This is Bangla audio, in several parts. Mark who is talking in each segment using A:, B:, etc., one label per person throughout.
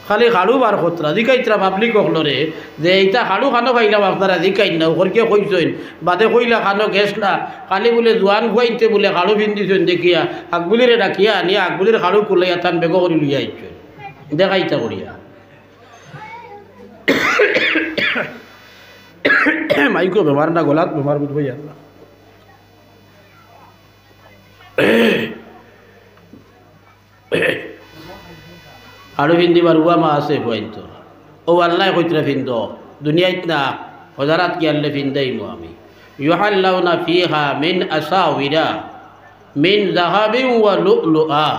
A: খালি হাড়ু বার খতরা জিকাইতরা পাবলিক হলরে যে এইটা হাড়ু খানো খাইলাম আপনারা জিকাই না ওরকে কইছেন বাদে কইলা খানো গেছলা খালি বলে জোয়ান খুয়াইতে বলে হাড়ু পিন্দিছেন দেখিয়া আকগুলিরে ডাকিয়া নিয়ে আকগুলির হাড়ু কুলাইয়া তান বেগ করি লইয়া আইছেন দেখাইতা করিয়া মাইকো বেমার না গলাত বেমার বুঝবো না হাড়ু পিন্দিবার উয়া মা আছে হইত ও আল্লাহ কইতরা ফিন্দ দুনিয়াত না হজারাত কি আল্লাহ ফিন্দাইমু আমি ইউহাল্লাউনা ফিহা মিন আসাউরা মিন যাহাবিন ওয়া লুলুআ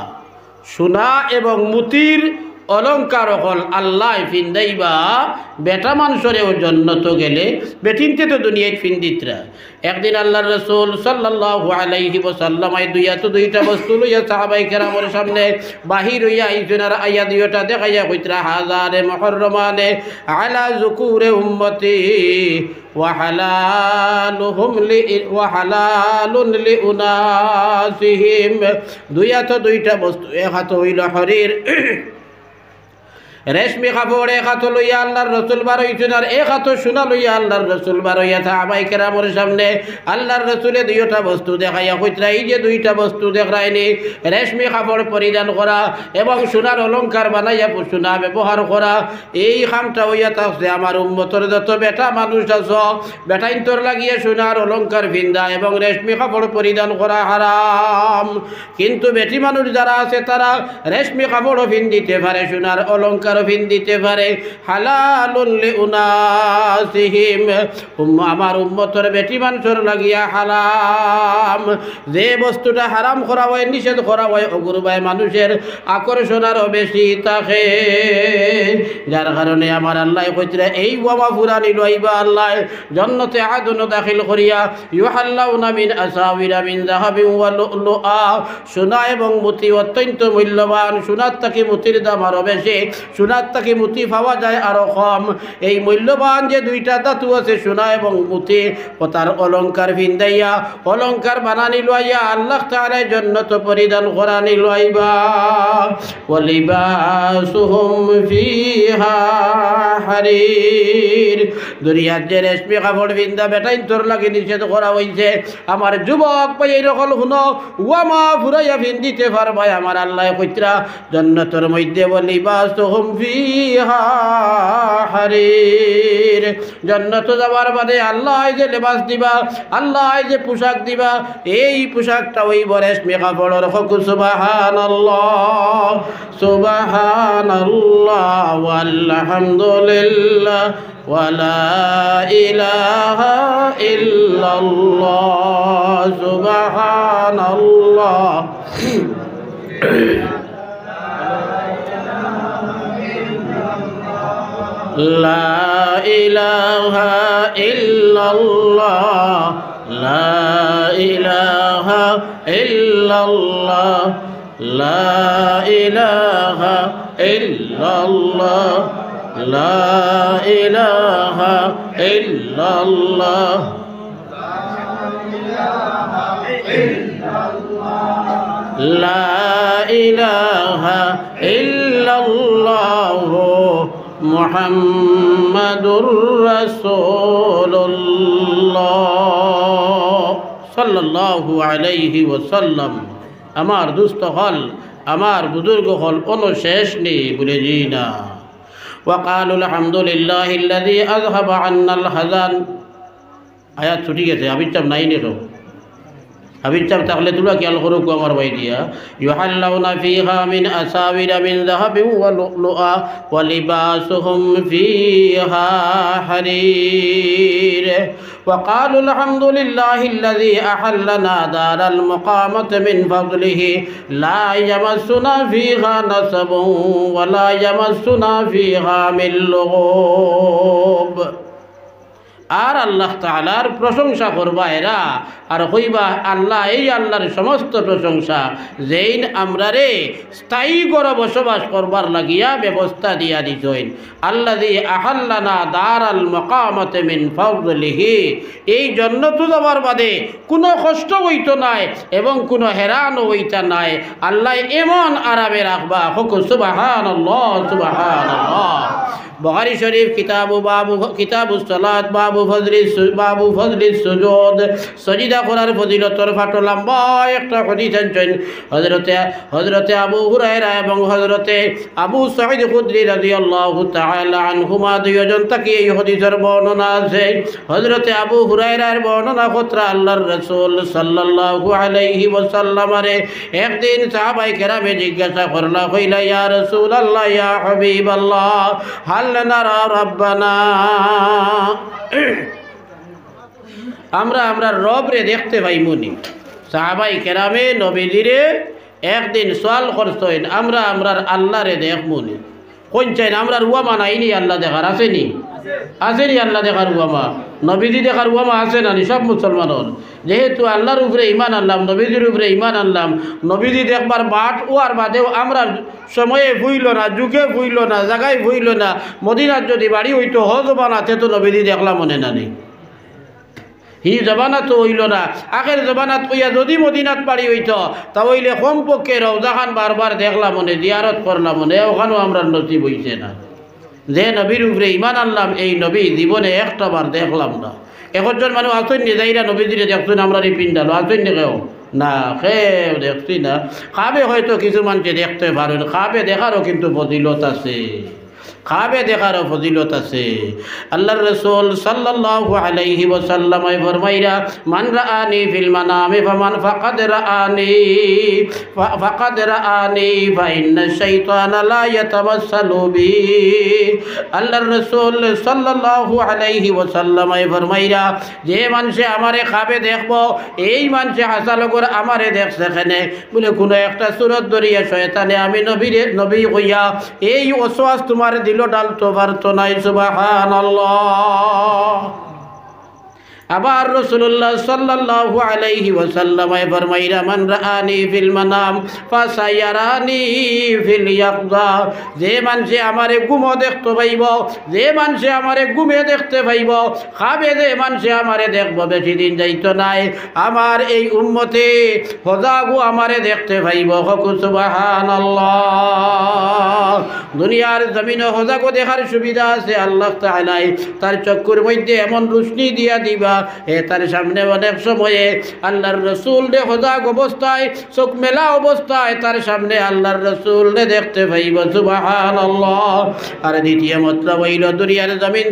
A: সোনা এবং মুতির অলঙ্কার হল আল্লাহ ফিন্দাইবা বেটা মানুষরেও জন্নত গেলে বেটিনতে তো দুনিয়ায় ফিন্দিতরা একদিন আল্লাহর রাসূল সাল্লাল্লাহু আলাইহি ওয়াসাল্লাম দুইটা বস্তু লইয়া সাহাবায়ে কেরামের সামনে বাহির হইয়া আইছেন আর আয়া দুইটা দেখাইয়া কইতরা হাজারে মুহররমানে আলা যুকুরে উম্মতি ওয়া হালালুন লিউনাসিহিম দুইটা বস্তু এক হাত হইল হরির রেশমি কাপড় এক হাত লইয়া আল্লাহর রসুল বার হইছেন আর এক হাত সোনা লইয়া আল্লাহর রসুল বার হইয়া সাহাবায়ে কেরামের সামনে আল্লাহর রসুলে দুইটা বস্তু দেখাইয়া কইতরা এই যে দুইটা বস্তু দেখায়নি রেশমি কাপড় পরিধান করা এবং সোনার অলঙ্কার বানাইয়া সোনা ব্যবহার করা এই কামটা হইয়া থাকছে আমার উম্মতের যত বেটা মানুষ আছ বেটাইন্তর লাগিয়ে সোনার অলঙ্কার ভিন্দা এবং রেশমি কাপড় পরিধান করা হারাম কিন্তু বেটি মানুষ যারা আছে তারা রেশমি কাপড়ও ভিন্দিতে পারে সোনার অলঙ্কার দিতে পারে হালালুন লিউনাসিহিম আমার উম্মতের বেটি মানুষের লাগিয়া হারাম যে বস্তুটা হারাম করা হয় নিষেধ করা হয় অগুরবায় মানুষের আকর্ষণ আরো বেশি থাকে যার কারণে আমার আল্লাহ কইতরা এই ওয়ামা ফুরানি লইবা আল্লাহ জান্নাতে আদন দাখিল করিয়া ইউহাল্লাউনা মিন আসাউরা মিন যাহাবিন ওয়া লুলুআ সোনা এবং মুতি অত্যন্ত মূল্যবান সোনার থেকে মুতির দাম আরো বেশি সোনার থেকে মুতি পাওয়া যায় আরো কম এই মূল্যবান যে দুইটা ধাতু আছে সোনা এবং মুতি ও তার অলঙ্কার ভিন্দাইয়া অলঙ্কার বানানি লইয়া আল্লাহ তাআলা জান্নাত পরিধান করানি লইবা ওয়ালিবাসুহুম ফিহা হারির দুনিয়ার যে রেশমি কাপড় ভিন্দা বেটাই তোর লাগে নিষেধ করা হইছে আমার যুবক ভাই এইরকম হুনো ওয়ামা ফুরাইয়া ভিন্দিতে পারবা আমার আল্লাহ কইতরা জান্নাতের মধ্যে ওয়ালিবাসুহুম ফিহা হারির জান্নাত যাবার বাদে আল্লাহ যে লেবাস দিবা আল্লাহ যে পোশাক দিবা এই পোশাকটা ওই রেশমি কাপড়ের হক সুবহানাল্লাহ সুবহানাল্লাহ ওয়ালহামদুলিল্লাহ ওয়ালা ইলাহা ইল্লাল্লাহ সুবহানাল্লাহ লা ইলাহা ইল্লাল্লাহ লা ইলাহা ইল্লাল্লাহ লা ইলাহা ইল্লাল্লাহ লা ইলাহা ইল্লাল্লাহ লা ইলাহা ইল্লাল্লাহ মুহাম্মাদুর রাসূলুল্লাহ সাল্লাল্লাহু আলাইহি ওয়াসাল্লাম আমার দুস্থ হল আমার বুজুর্গ হল কোনো শেষ নেই বলে জি না وقالوا الحمد لله الذي أذهب عنا الحزن আয়াত ছুটি গেছে আবির চাপ নাই নেটো আবির চাপ থাকলে তুলা খেয়াল করুক আমার ভাই দিয়া ইউহাল্লাউনা ফিহা মিন আসাবিরা মিন যাহাবিন ওয়া লুলুআ ওয়া লিবাসুহুম ফিহা হারির وقالوا الحمد لله الذي أحلنا دار المقامة من فضله لا يمسنا فيها نصب ولا يمسنا فيها من لغوب আর আল্লাহ তাআলার প্রশংসা করবা এরা আর কইবা আল্লাহ এই আল্লাহর সমস্ত প্রশংসা যেইন আমরারে স্থায়ী করে বসবাস করবার লাগিয়া ব্যবস্থা দিয়া দিছেন আল্লাযী আহাল্লানা দারাল মাকামাতে মিন ফাদলিহি এই জান্নাত যাবার বাদে কোনো কষ্ট হইতো নাই এবং কোনো হেরানও হইতা নাই আল্লাহ এমন আরামে রাখবা হুক সুবহানাল্লাহ সুবহানাল্লাহ বুখারী শরীফ কিতাবুস সালাত বাবু ফজলিস সুজুদ সজিদা করার ফজিলতর ফাটো লম্বা একটা হাদিস আনছেন হযরতে আবু হুরায়রা এবং হযরতে আবু সাঈদ খুদরি রাদিয়াল্লাহু তাআলা আনহুমা দুইজন থেকে এই হাদিসের বর্ণনা আছে হযরতে আবু হুরায়রার বর্ণনা কতরা আল্লাহর রাসূল সাল্লাল্লাহু আলাইহি ওয়াসাল্লামরে একদিন সাহাবায়ে কেরামে জিজ্ঞাসা করলা কইলা ইয়া রাসূলুল্লাহ ইয়া হাবিবাল্লাহ হাল নারা রাব্বানা আমরা রবরে দেখতে পাইমুনি সাহাবাই কেরামে নবীজিরে একদিন সওয়াল করছেন আমরা আল্লাহরে দেখমুনি কোন চাই আমরা রুয়ামা নাইনি আল্লাহ দেখার আসেনি আসেনি আল্লাহ দেখার রুয়ামা নবীজি দেখার রুয়ামা আছে না সব মুসলমানের যেহেতু আল্লাহর উপরে ঈমান আনলাম নবীজির উপরে ঈমান আনলাম নবীজি দেখবার বাট ও আর বাদেও আমরা সময়ে ভুইল না যুগে ভুইল না জায়গায় ভুইল না মদিনার যদি বাড়ি হইতো হজ বানাতে তো নবীজি দেখলাম মনে না নেই হি জবানাত হইল না আগের জবানাত কইয়া যদি মদিনাত বাড়ি হইতো তা হইলে কমপক্ষে রওজাখান বারবার দেখলাম মনে জিয়ারত করলাম মনে ওখানেও আমরা নসিব হইছে না যে নবীর উপরে ঈমান আনলাম এই নবী জীবনে একটা বার দেখলাম না একজন মানুষ আসেন নি যাইরা নবীজিরে দেখছেন আমরা এই পিন্ডালো আসেন নি কেউ না কেউ দেখছি না খাবে হয়তো কিছু মানুষে দেখতে পারেন খাবে দেখারও কিন্তু ফজিলত আছে খাবে দেখারও ফজিলত আছে আল্লাহর রাসূল সাল্লাল্লাহু আলাইহি ওয়াসাল্লাম ফরমাইরা মান রাআনি ফিল মানামি ফামান ফাকাদ রাআনি ফা ইন্না শাইতানা লা ইয়াতামাসসালু বি আল্লাহর রাসূল সাল্লাল্লাহু আলাইহি ওয়াসাল্লাম ফরমাইরা যে মানুষে আমারে খাবে দেখবো এই মানুষে হাসালগর আমারে দেখছে এখানে বলে কোনো একটা সুরত দরিয়া শয়তানে আমি নবী কইয়া এই ওয়াসওয়াস তোমার দিল ডালতো পারতো নাই সুবহানাল্লাহ আবার রাসূলুল্লাহ সাল্লাল্লাহু আলাইহি ওয়াসাল্লাম ফরমাইরা মান রাআনি ফিল মানাম ফাসায়ারানি ফিল ইয়াকযা যে মানুষে আমারে ঘুমে দেখতে পাইব যে মানুষে আমারে ঘুমে দেখতে পাইব খাবে যে মানুষে আমারে দেখব বেশি দিন যাইতো নাই আমার এই উম্মতে হজাগু আমারে দেখতে পাইব সুবহানাল্লাহ দুনিয়ার জমিনে হজাগু দেখার সুবিধা আছে আল্লাহ তাআলা তার চক্ষুর মধ্যে এমন রোশনি দিয়া দিবা তার সামনে অনেক সময়ে আল্লাহর রাসূল দে হজাগ অবস্থায় চোখ মেলা অবস্থায় তার সামনে আল্লাহর রাসূল দে দেখতে পাইব সুবহানাল্লাহ আর দ্বিতীয় মাত্রা হইল দুনিয়ার জমিন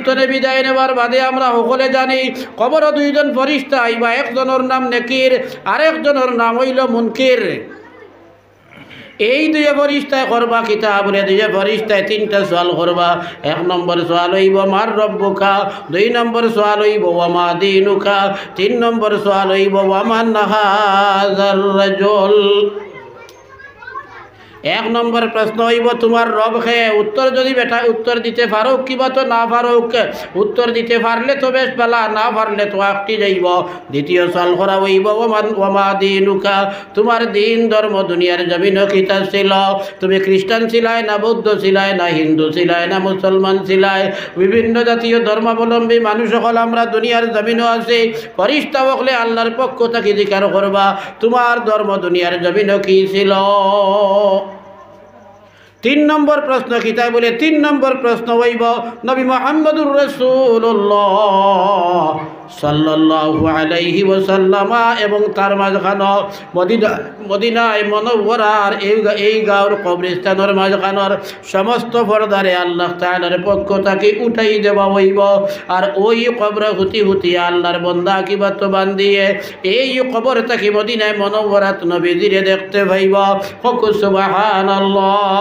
A: তো বিদায় নেওয়ার বাদে আমরা সকলে জানি কবর দুইজন ফেরেশতা আইবা একজনের নাম নেকির আরেকজনের নাম হইল মুনকির এই দুই ফেরেশতায় করবা কিতাবরে দুই ফেরেশতায় তিনটা সওয়াল করবা এক নম্বর সওয়াল হইব মার রব্বুকা দুই নম্বর সওয়াল হইব ওয়া মা দীনুকা তিন নম্বর সওয়াল হইব ওয়া মান হাযার রাজুল এক নম্বর প্রশ্ন হইব তোমার রব কে উত্তর যদি বেটা উত্তর দিতে পারো কিবা তো না পারো উত্তর দিতে পারলে তো বেশ বেলা না পারলে তো আটটি যাইব দ্বিতীয় সওয়াল করা হইব ওয়া মা দীনুকা তোমার দিন ধর্ম দুনিয়ার জমিন কিতা ছিল তুমি খ্রিস্টান ছিলাই না বৌদ্ধ ছিলাই না হিন্দু ছিলাই না মুসলমান ছিলাই বিভিন্ন জাতীয় ধর্মাবলম্বী মানুষ সকল আমরা দুনিয়ার জমিনও আছে ফেরেশতা হলে আল্লাহর পক্ষ থেকে জিকির করবা তোমার ধর্ম দুনিয়ার জমিন কি ছিল তিন নম্বর প্রশ্ন কি তাই বলে তিন নম্বর প্রশ্ন হইব নবী মুহাম্মদুর রাসূলুল্লাহ সাল্লাল্লাহু আলাইহি ওয়াসাল্লাম এবং তার মাঝখানো মদিনায় মুনাওয়ারার এই গাঁওর কবরস্থানের মাঝখানোর সমস্ত পর্দারে আল্লাহ তাআলার পক্ষ থেকে উঠাই দেওয়া হইব আর ওই কবর হুতি আল্লাহর বান্দা কিবাত বান্দিয়ে এই কবর থেকে মদিনায় মুনাওয়ারাত নবীজিরে দেখতে পাইব সুবহানাল্লাহ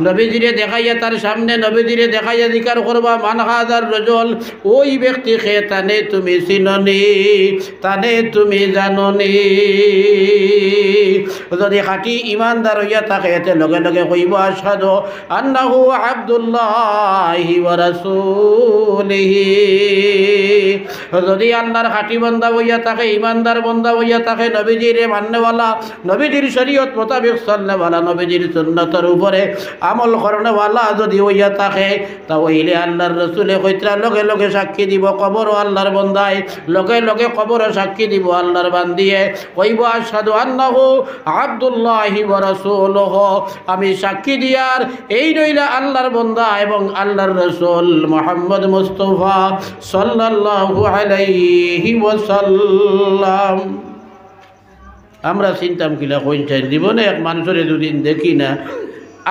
A: নবীজিরে দেখাইয়া তার সামনে নবীজিরে দেখাইয়া জিকির করবা মান হাযার রাজুল ওই ব্যক্তি খে তানে তুমি চিননি, তানে তুমি জাননি। যদি খাঁটি ইমানদার হইয়া থাকে এতে লগে লগে কইব আশহাদু আন্নাহু আব্দুল্লাহি ওয়া রাসূলিহি। যদি আল্লাহর খাঁটি বান্দা হইয়া থাকে, ইমানদার বান্দা হইয়া থাকে, নবীজির মাননেওয়ালা, নবীজির শরীয়ত মোতাবেক চলনেওয়ালা, নবীজির সুন্নতের উপরে আমল করনেওয়ালা যদি হইয়া থাকে, তা হইলে আল্লাহর রসুলে কইতরা লগে লগে সাক্ষী দিব কবরও আল্লাহর বান্দায়, লগে লগে কবরও সাক্ষী দিব আল্লাহর বান্দিয়ে। কইব আশহাদু আন্নাহু আব্দুল্লাহি ওয়া রাসূলুহু, আমি সাক্ষী দিয়ার এই রইলা আল্লাহর বান্দা এবং আল্লাহর রাসূল মুহাম্মদ মুস্তাফা সাল্লাল্লাহু আলাইহি ওয়াসাল্লাম। আমরা চিন্তাম কিলা কইন চাই জীবনে এক মানুষের দুদিন দেখি না,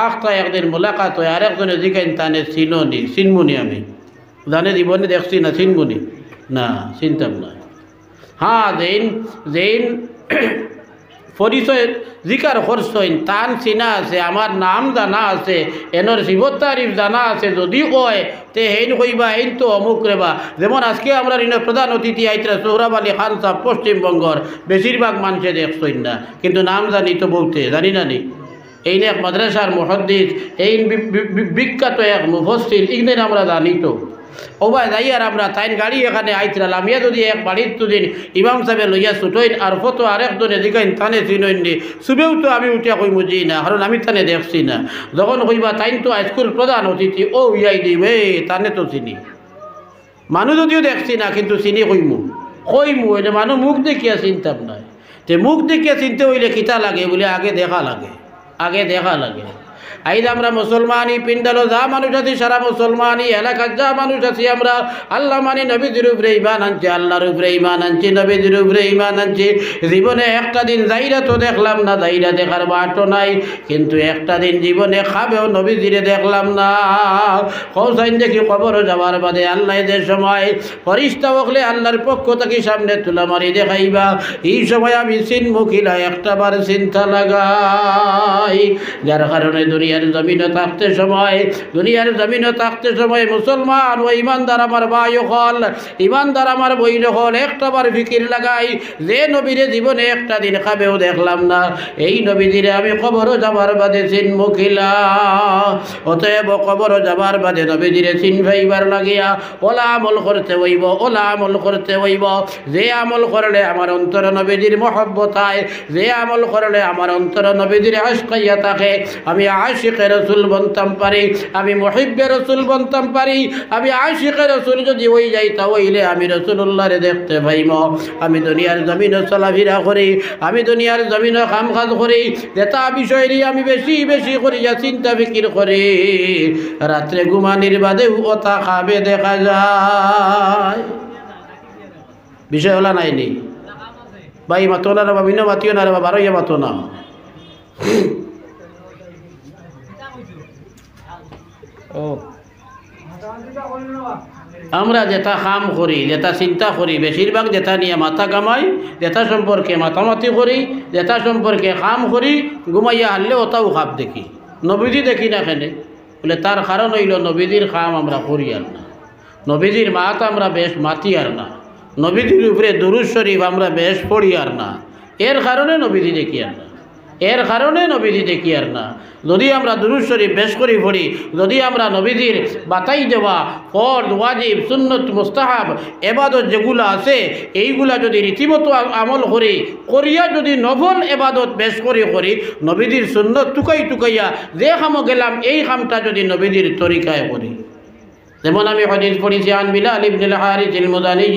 A: আখটা একদিন মোলাকাত হয়, আরেকজনে জিজ্ঞাসা তানে চিননি, চিনমুনি আমি জানে জীবনে দেখছি না, চিনমুনি না, চিনতাম না। হ্যাঁ যেইন যেইন পরিচয় জিকার করছেন তান চিনা আছে, আমার নাম জানা আছে, এনর শিবত তারিফ জানা আছে, যদি কয় তে হেন কইবা হেন তো অমুক রেবা। যেমন আজকে আমরা ঋণের প্রধান অতিথি আইতরা সোহরাব আলী খান সাহেব, পশ্চিমবঙ্গর বেশিরভাগ মানুষে দেখছেন না, কিন্তু নাম জানি তো বলতে জানি না নি। এই এক মাদ্রাসার মুহাদ্দিস, এই বিখ্যাত এক মুফাসসির, ইগনের আমরা জানি তো। ওবা যাই আর আমরা তাইন গাড়ি এখানে আইতরা লামিয়া যদি এক বাড়ির দুদিন ইমাম সাহেব লইয়া ছুটইন আর ফটো আরেকজনে দিকাইন তানে চিনইন নি, সুবেও তো আমি উঠিয়া কই মুজি না, কারণ আমি তানে দেখছি না। যখন কইবা তাইন তো হাইস্কুল প্রধান অতিথি, ও ইয়াই দিবে তানে তো চিনি, মানুষ যদিও দেখছি না কিন্তু চিনি কইমু কইমু, এটা মানুষ মুখ দেখিয়া চিনতাম না। তে মুখ দেখিয়া চিনতে হইলে কিতা লাগে বলে আগে দেখা লাগে, আগে দেখা লাগে। আইজ আমরা মুসলমানি পিন্ডালো যা মানুষ আছি, সারা মুসলমানি এলাকার যা মানুষ আছি, আমরা আল্লাহ মানি, নবীজির উপরে ইমান আনছি, আল্লাহর উপরে ইমান আনছি, নবীজির উপরে ইমান আনছি। জীবনে একটা দিন যাইরা তো দেখলাম না, যাইরা দেখার বাটো নাই, কিন্তু একটা দিন জীবনে খাবেও নবীজিরে দেখলাম না। কৌসাইন দেখি কবর যাওয়ার বাদে আল্লাহ যে সময় ফরিস্তা হকলে আল্লাহর পক্ষ থেকে সামনে তুলা মারি দেখাইবা, এই সময় আমি চিনমুখিলা একটা বার চিন্তা লাগাই। যার কারণে দুনিয়ার জমিনে থাকতে সময়, দুনিয়ার জমিনে থাকতে সময় মুসলমান ও ইমানদার আমার ভাই হল, ইমানদার আমার বইন হল, একটা বার ফিকির লাগাই যে নবীরে জীবনে একটা দিন খাবেও দেখলাম না, এই নবীজিরে আমি কবরও যাবার বাদে চিনমুখিলা। অতএব কবরও যাবার বাদে নবীজিরে চিনভাইবার লাগিয়া ওলা আমল করতে হইব, ওলা আমল করতে হইব। যে আমল করলে আমার অন্তর নবীজির মহব্বত হয়, যে আমল করলে আমার অন্তর নবীজির আশকাইয়া থাকে, আমি আশিকে রসুল বনতাম পারি, আমি মুহিব্বে রসুল বনতাম পারি। আমি আশিকে রসুল যদি হই যাই তা হইলে আমি রসুল্লাহরে দেখতে পাইম। আমি দুনিয়ার জমিনে চলাফেরা করি, আমি দুনিয়ার জমিনে কাম কাজ করি, যেটা বিষয় নিয়ে আমি বেশি বেশি করি যা চিন্তা ফিকির করি, রাত্রে ঘুমানির বাদেও ওটা খাবে দেখা যায়। বিষয় হলা নাইনি ভাই, মাতো না রে বা বিনা মাতিও না রে বা বারোইয়া মাতো না। আমরা যেটা কাম করি, যেটা চিন্তা করি, বেশিরভাগ যেটা নিয়ে মাথা কামাই, যেটা সম্পর্কে মাতামাতি করি, যেটা সম্পর্কে কাম করি, ঘুমাইয়া হারলে ওটাও খাপ দেখি, নবীজি দেখি না কেন বলে তার কারণ হইল নবীজির কাম আমরা করি আর না, নবীজির মাত আমরা বেশ মাতি আর না, নবীজির উপরে দুরূদ শরীফ আমরা বেশ পড়ি আর না, এর কারণে নবীজি দেখি আর না, এর কারণে নবীজি দেখি আর না। যদি আমরা দুরূদ শরীফ বেশ করে পড়ি, যদি আমরা নবীজির বাতাই দেওয়া ফরজ, ওয়াজিব, সুন্নত, মুস্তাহাব এবাদত যেগুলো আছে এইগুলা যদি রীতিমতো আমল করি, করিয়া যদি নফল এবাদত বেশ করে করি, নবীজির সুন্নত টুকাই টুকাইয়া যে কামো গেলাম এই কামটা যদি নবীজির তরিকায় করি। যেমন আমি হাদিস পড়েছি আন বিলাল ইবনুল হারিস আল-মুযানি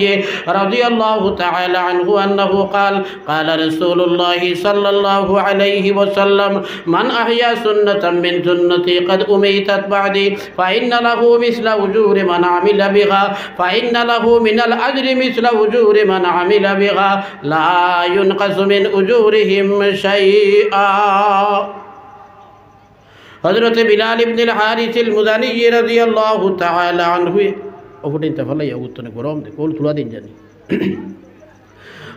A: রাদিয়াল্লাহু তাআলা আনহু আন্নাহু قال قال رسول الله صلى الله عليه وسلم من احيا سنة من سنتي قد اميتت بعدي فإن له مثل أجور من عمل بها فإن له من الأجر مثل أجور من عمل بها لا ينقص من أجورهم شيئا। হযরত বিলাল ইবনুল হারিস আল-মুযানি রাদিয়াল্লাহু তাআলা আনহু ওপটিন তাফালাই উত্তনে গরম দে কোল তুলা দিন জানি।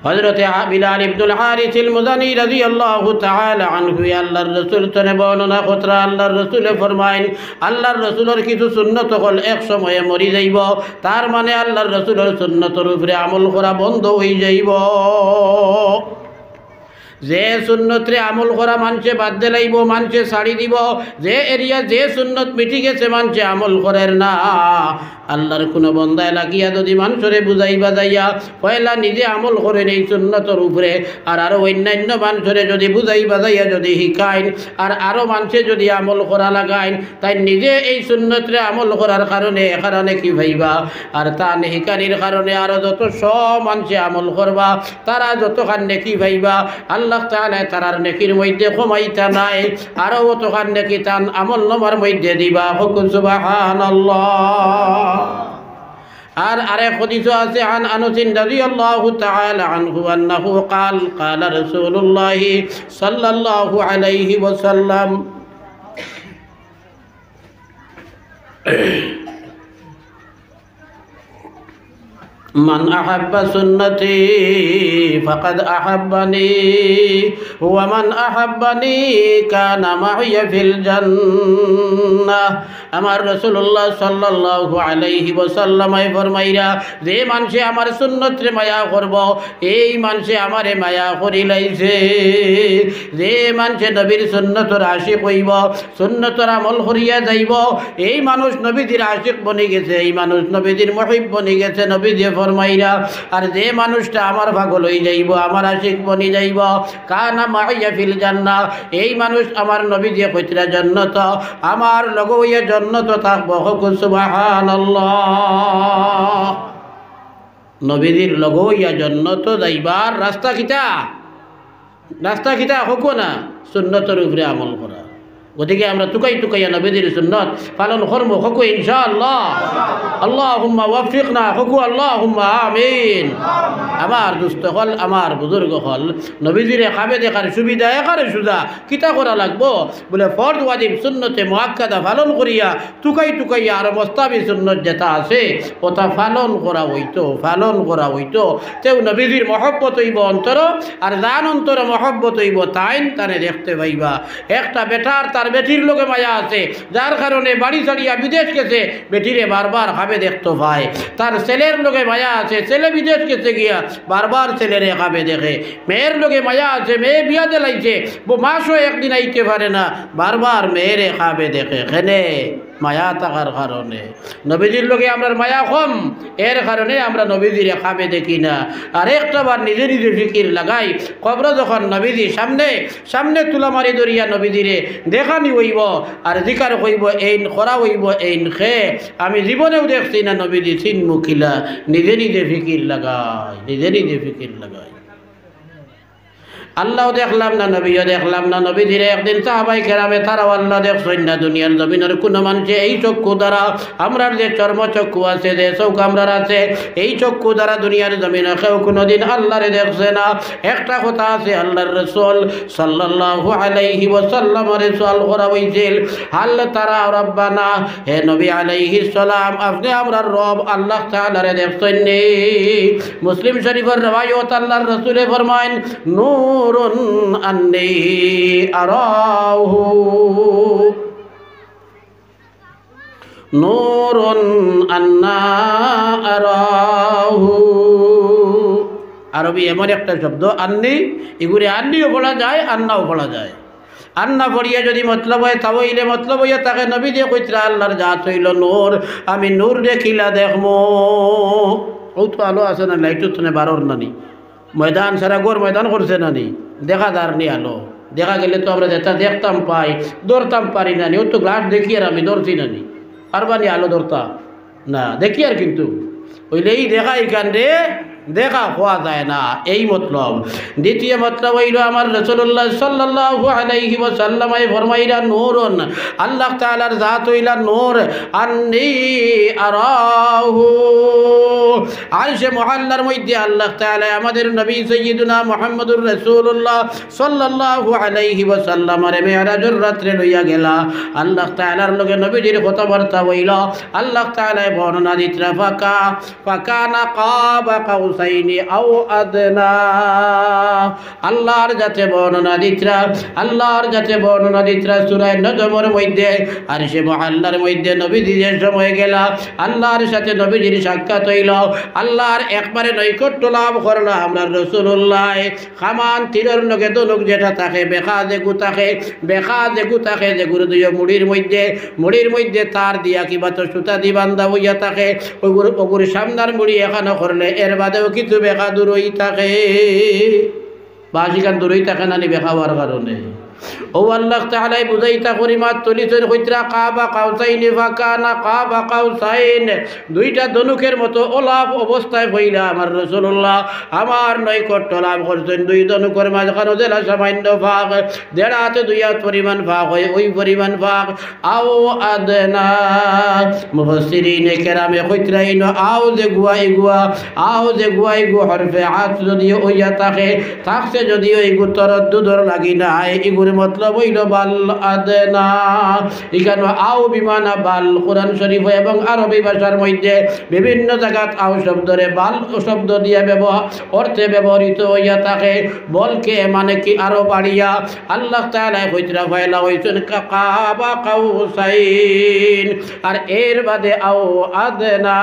A: হযরত বিলাল ইবনুল হারিসিল মুযানি রাদিয়াল্লাহু তাআলা আনহু আল্লাহর রাসূল তনে বর্ণনা কতরা আল্লাহর রাসূলে ফরমাইন আল্লাহর রাসূলের কিছু সুন্নত হল এক সময়ে মরি যাইব, তার মানে আল্লাহর রাসূলের সুন্নতের উপরে আমল করা বন্ধ হয়ে যাইব। যে সুন্নতরে আমল করা মানুষে বাদ দিলাইব, মানুষে ছাড়ি দিব, যে এরিয়া যে সুন্নত মিটি গেছে মানুষে আমল করেন না। আল্লাহর কোনো বন্দায় লাগিয়া যদি মানুষরে বুঝাইবা যাইয়া পয়লা নিজে আমল করেন এই সুন্নতর উপরে, আর আরো অন্যান্য মানুষরে যদি বুঝাইবা যাইয়া যদি শিখাইন, আর আরো মানুষে যদি আমল করা লাগাইন, তাই নিজে এই সুন্নতরে আমল করার কারণে কি ভাইবা, আর তা নেহিকানির কারণে আরো যত সব মানুষে আমল করবা তারা যতখান নেকি ভাইবা, আল্লাহ তাআলা তারার নেকির মধ্যে কমাইতা নাই, আরো অতখান নেকি তান আমল নামার মধ্যে দিবা। হুকুম সুবহানাল্লাহ। আর আরেক হাদিস আছে আন আনাস রাদিয়াল্লাহু তাআলা আনহু আন্নাহু ক্বালা রাসূলুল্লাহ সাল্লাল্লাহু আলাইহি ওয়াসাল্লাম মান আহাব্বা সুন্নতি ফাকাদ আহাব্বানি ওয়া মান আহাব্বানি কানা মাইয়া ফিল জান্নাহ। আমার রাসূলুল্লাহ সাল্লাল্লাহু আলাইহি ওয়াসাল্লাম ফরমাইরা, যে মানুষে আমার সুন্নতরে মায়া করব এই মানুষে আমারে মায়া করিলাইছে। যে মানুষে নবীর সুন্নতর আশিক হইব, সুন্নতর আমল করিয়া যাইব, এই মানুষ নবীজির আশিক বনি গেছে, এই মানুষ নবীজির মুহিব বনি গেছে নবীজি ফরমাইরা। আর যে মানুষটা আমার পাগল হয়ে যাইব, আমার আশিক বনি যাইব, কানা মাইয়া ফিল জান্নাহ, এই মানুষ আমার নবীজি কইতরা জান্নাত, আমার লগ হইয়া জান্নাত থাকবো। সুবহানাল্লাহ। নবীজির লগ হইয়া জান্নাত যাইবার রাস্তা কিতা? রাস্তা কিতা হকো না সুন্নতের উপরে আমল করা। গতিকে আমরা টুকাইয়া নবীজির সুন্নত পালন করব হকো ইনশাআল্লাহ। আল্লাহুম্মা ওয়াফিকনা হকো আল্লাহুম্মা আমিন। আমার দুস্থ হল, আমার বুজুর্গ হল, নবীজিরে খাবে দেখার সুবিধা একারে সুদা কিতা করা লাগবো বলে ফরজ ওয়াজিব সুন্নতে মুআক্কাদা পালন করিয়া টুকাইয়া আর মোস্তাবি সুন্নত যেটা আছে ওটা পালন করা হইতো। তেও নবীজির মহব্বত হইব অন্তর, আর যান অন্তর মহব্বত হইব তানে দেখতে পাইবা। একটা বেটার তার বেটির লোকে মায়া আছে, যার কারণে বাড়ি ছাড়িয়া বিদেশ গেছে, বেটিরে বারবার খাবে দেখতে পায়। তার ছেলের লোকে মায়া আছে, ছেলে বিদেশ গেছে গিয়া বারবার ছেলেরে খাবে দেখে। মেয়ের লোকে মায়া আছে, মেয়ে বিয়া দিলাইছে, মাসও একদিন আইতে পারে না, বারবার মেয়েরে খাবে দেখে। এখানে মায়া থাকার কারণে নবীজির লোকে আমরা মায়া কম, এর কারণে আমরা নবীজিরে খাবে দেখি না। আর একটা বার নিজে ফিকির লাগাই, কবর যখন নবীজি সামনে তুলা মারি ধরিয়া নবীজিরে দেখানি হইব আর জিকার হইব, এইন করা হইব, এইন খে আমি জীবনেও দেখছি না নবীজি চিন মুখিলা। নিজে ফিকির লাগাই। আল্লাহ দেখলাম না, নবীও দেখলাম না। নবী ধীরে একদিন সাহাবাই কেরামে তারাও আল্লাহ দেখছেন না। দুনিয়ার জমিনের কোনো মানুষে এই চক্ষু দ্বারা, আমরার যে চর্ম চক্ষু আছে, যে চৌক আমরার আছে, এই চক্ষু দ্বারা দুনিয়ার জমিনে কেউ কোনোদিন আল্লাহরে দেখছে না। একটা কথা আছে, আল্লাহর রাসূল সাল্লাল্লাহু আলাইহি ওয়াসাল্লামের সওয়াল করা হয়েছিল, হাল তারা রব্বানা, হে নবী আলাইহিস সালাম, আপনি আমরার রব আল্লাহ তাআলারে দেখছেন নি? মুসলিম শরীফের রওয়ায়াত আল্লাহর রাসূলে ফরমায়েন, নূরুন আন্নী আরাহু, নূরুন আন্না আরাহু। আরবি এমন একটা শব্দ আন্নি, এগুলি আন্নিও বলা যায়, আন্নাও বলা যায়। আন্না পড়িয়া যদি মতলব হয় তাও হইলে মতলব হইয়া তাকে নবী দিয়ে কইতরা আল্লাহর জাত হইল নূর, আমি নূর দেখিলা দেখমো। ও তো আলো আছে না, লাইটও তো বারোর নানি, ময়দান সারা গোর ময়দান করছে নানি, দেখা দার নি আলো। দেখা গেলে তো আমরা যেটা দেখতাম পাই, ধরতাম পারি নানি। ও তো গ্লাস দেখি আর আমি ধরছি নানি, পারবানি আলো ধরতা না, দেখি আর কিন্তু হইলে এই দেখা এইখান রে দেখা হওয়া যায় না, এই মতলব। দ্বিতীয় মতলব হইল আমার রাসূলুল্লাহ সাল্লাল্লাহু আলাইহি ওয়াসাল্লাম ফরমাইরা, নূরুন, আল্লাহ তাআলার জাত হইলা নূর, আন্নী আরাহু। আরশে মুআল্লার মধ্যে আল্লাহ তাআলা আমাদের নবী সাইয়্যিদুনা মুহাম্মদুর রাসূলুল্লাহ সাল্লাল্লাহু আলাইহি ওয়াসাল্লামের মেরাজের রাত্রে লইয়া গেলা। আল্লাহ তাআলার লগে নবীজির কথাবার্তা হইল। আল্লাহ তাআলা বর্ণনা দিতরা, ফাকানা কাবা কাউস কাউসাইনি আও আদনা। আল্লাহর যাতে বর্ণনা দিতরা, আল্লাহর যাতে বর্ণনা দিতরা সূরা নজমের মধ্যে আরশে মুআল্লার মধ্যে নবীজির সময় গেল, আল্লাহর সাথে নবীজির সাক্ষাৎ হইল, আল্লাহর একবারে নৈকট্য লাভ করল। আমরা রাসূলুল্লাহ খামান তীরের লগে দলুক যেটা থাকে বেখা যেগু থাকে, বেখা যেগু থাকে, যেগুলো দুই মুড়ির মধ্যে তার দিয়া কিবা তো সুতা দি বান্ধা হইয়া থাকে, ওগুর সামনার মুড়ি এখানে করলে এর বাদেও কিছু বেখা দূরই থাকে, বাসিকান দূরই থাকে না নি বেখা হওয়ার কারণে। ও আল্লাহ তাআলা বুঝাইতা করিমাত তলিছেন কইতরা কাবা কাউসাইনি ফাকানা কাবা কাউসাইন, দুইটা ধনুকের মতো ওলাভ অবস্থায় হইলা আমার রাসূলুল্লাহ আমার নৈকট্য লাভ করছেন। দুই ধনুকের মাঝখানে জেলা সামান্য ফাঁক, দেড় হাতে দুই হাত পরিমাণ ফাঁক হয়, ওই পরিমাণ ফাঁক আও আদনা। মুফাসসিরিনে কেরামে কইতরা ইনো আও যে গুয়াই গুয়া, আও যে গুয়াই গু হরফে আত যদিও হইয়া থাকে, থাকছে যদিও এগুর তরদ্দুদর লাগি নাই, এগুর মতলব হইল বাল আদনা। এখানে আও বিমানা বাল কোরআন শরীফ এবং আরবি ভাষার মধ্যে বিভিন্ন জায়গাত আও শব্দরে বাল শব্দ দিয়ে অর্থে ব্যবহৃত হইয়া থাকে। বলকে মানে কি আরো বাড়িয়া আল্লাহ তাআলা কইতরা ফায়লা হইছেন কাবা কাউসাইন, আর এর বাদে আও আদনা।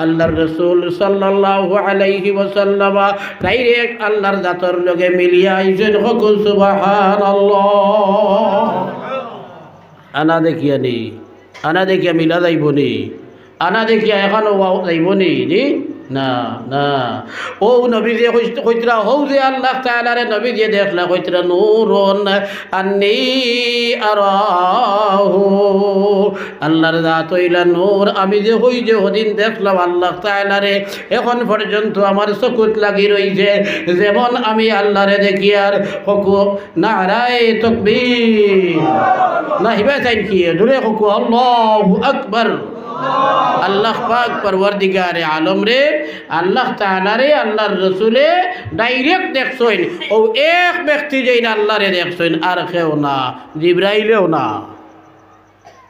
A: আল্লাহর রাসূল সাল্লাল্লাহু আলাইহি ওয়াসাল্লাম ডাইরেক্ট আল্লাহর জাতর লগে মিলিয়া আইছেন। হকুল সুবহানাল্লাহ। আনা দেখিয়া নি, আনা দেখিয়া মিলা যাইব নি, আনা দেখিয়া এখনো যাইব নি জি না না। ও নবী যে কইতরা হও যে আল্লাহ তাআলারে নবী যে দেখলা কইতরা নূরুন আন্নী আরাহু, আল্লাহর জাত হইলা নূর। আমি যে হই যে ওদিন দেখলাম আল্লাহ তাআলারে, এখন পর্যন্ত আমার চকুত লাগি রইছে, যেমন আমি আল্লাহরে দেখি। আর হকু নারায়ে তাকবীর না হিবা চাই কি দূরে হকু আল্লাহু আকবার। আল্লাহ পাক পরওয়ারদিগারে আলম রে, আল্লাহ তাআলা রে, আল্লাহর রাসূলে ডাইরেক্ট দেখছইন। ও এক ব্যক্তি যেই আল্লাহরে দেখছইন, আর কেউ না, জিবরাইলও না,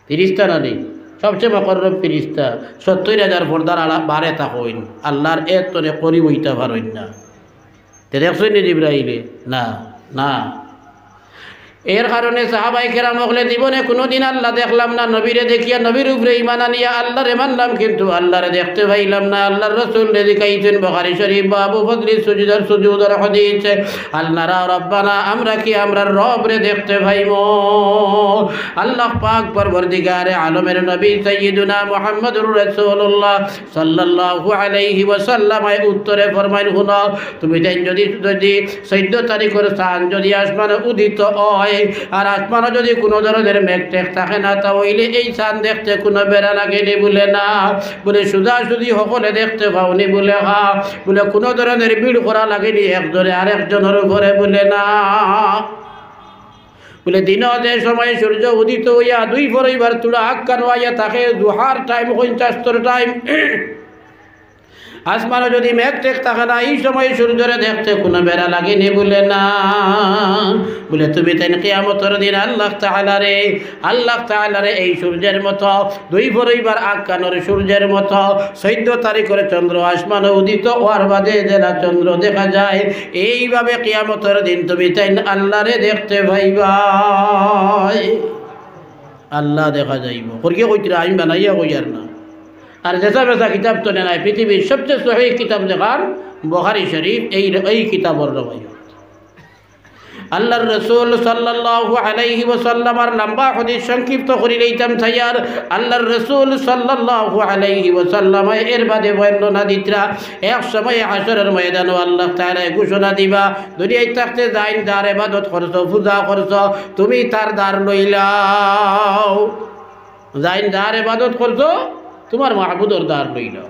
A: ফেরেশতা না নেই, সবচেয়ে মুকররব ফেরেশতা ৭০,০০০ পর্দার আলা বারে থাকইন, আল্লাহর এতনে করিব হইতা পারইন না। তে দেখছইন জিবরাইলে না না। এর কারণে সাহাবায়ে কেরাম বলে জীবনে কোনোদিন আল্লাহ দেখলাম না, নবীরে দেখিয়া নবীর উপরে ঈমান আনিয়া আল্লাহরে মানলাম, কিন্তু আল্লাহরে দেখতে পাইলাম না। আল্লাহর রাসূল দেখাইছেন বুখারী শরীফ বাবু ফজলি সুজুদের হাদিস, আল্লাহরা রব্বানা, আমরা কি আমরা রবরে দেখতে পাইমু? আল্লাহ পাক পরওয়ারদিগারে আলমের নবী সাইয়্যিদুনা মুহাম্মদুর রাসূলুল্লাহ সাল্লাল্লাহু আলাইহি ওয়াসাল্লাম উত্তরে ফরমাইন, শুনো তুমি যদি 14 তারিখের চাঁদ যদি আসমানে উদিত হয়, আর আসমানে যদি কোনো ধরনের মেঘ টেক থাকে না, তাহলে এই চাঁদ দেখতে কোনো বেড়া লাগেনি বলে না, বলে সোজাসুজি সকলে দেখতে পাওনি বলে হা, বলে কোনো ধরনের ভিড় করা লাগেনি একজনে আরেকজনের উপরে বলে না, বলে দিন যে সময় সূর্য উদিত হইয়া দুই পরিবার তুলা আক্কান হইয়া থাকে, দুহার টাইম 50 টাইম, আসমানে যদি মেঘ টেক থাকে না, এই সময় সূর্যরে দেখতে কোনো বেড়া লাগেনি বলে না, বলে তুমি তাই কিয়ামতের দিন আল্লাহ তাআলারে এই সূর্যের মতো দুই পরিবার আক্কানোর সূর্যের মতো 14 তারিখের চন্দ্র আসমানে উদিত হওয়ার বাদে জেলা চন্দ্র দেখা যায়, এইভাবে কিয়ামতের দিন তুমি তাই আল্লাহরে দেখতে পাইবা, আল্লাহ দেখা যাইব। করিয়ে কইতরা আমি বানাইয়া কইয়ার না। আর যেসা বেসা কিতাব তো নাই, পৃথিবীর সবচেয়ে সহি কিতাব দেখার বুখারী শরীফ, এই কিতাবর রবায়ত। আল্লাহর রাসূল সাল্লাল্লাহু আলাইহি ওয়াসাল্লামের লম্বা হাদিস সংক্ষিপ্ত করে লইতাম তাইয়ার। আল্লাহর রাসূল সাল্লাল্লাহু আলাইহি ওয়াসাল্লাম এর বাদে বর্ণনা দিতরা, এক সময় হাশরের ময়দানে আল্লাহ তাআলা ঘোষণা দিবা, দুনিয়ায় থাকতে যাইন যার ইবাদত করছো, পূজা করছো, তুমি তার দ্বার লইলাও, যাইন যার ইবাদত করছো তোমার মাহবুদর দ্বার লইলাও।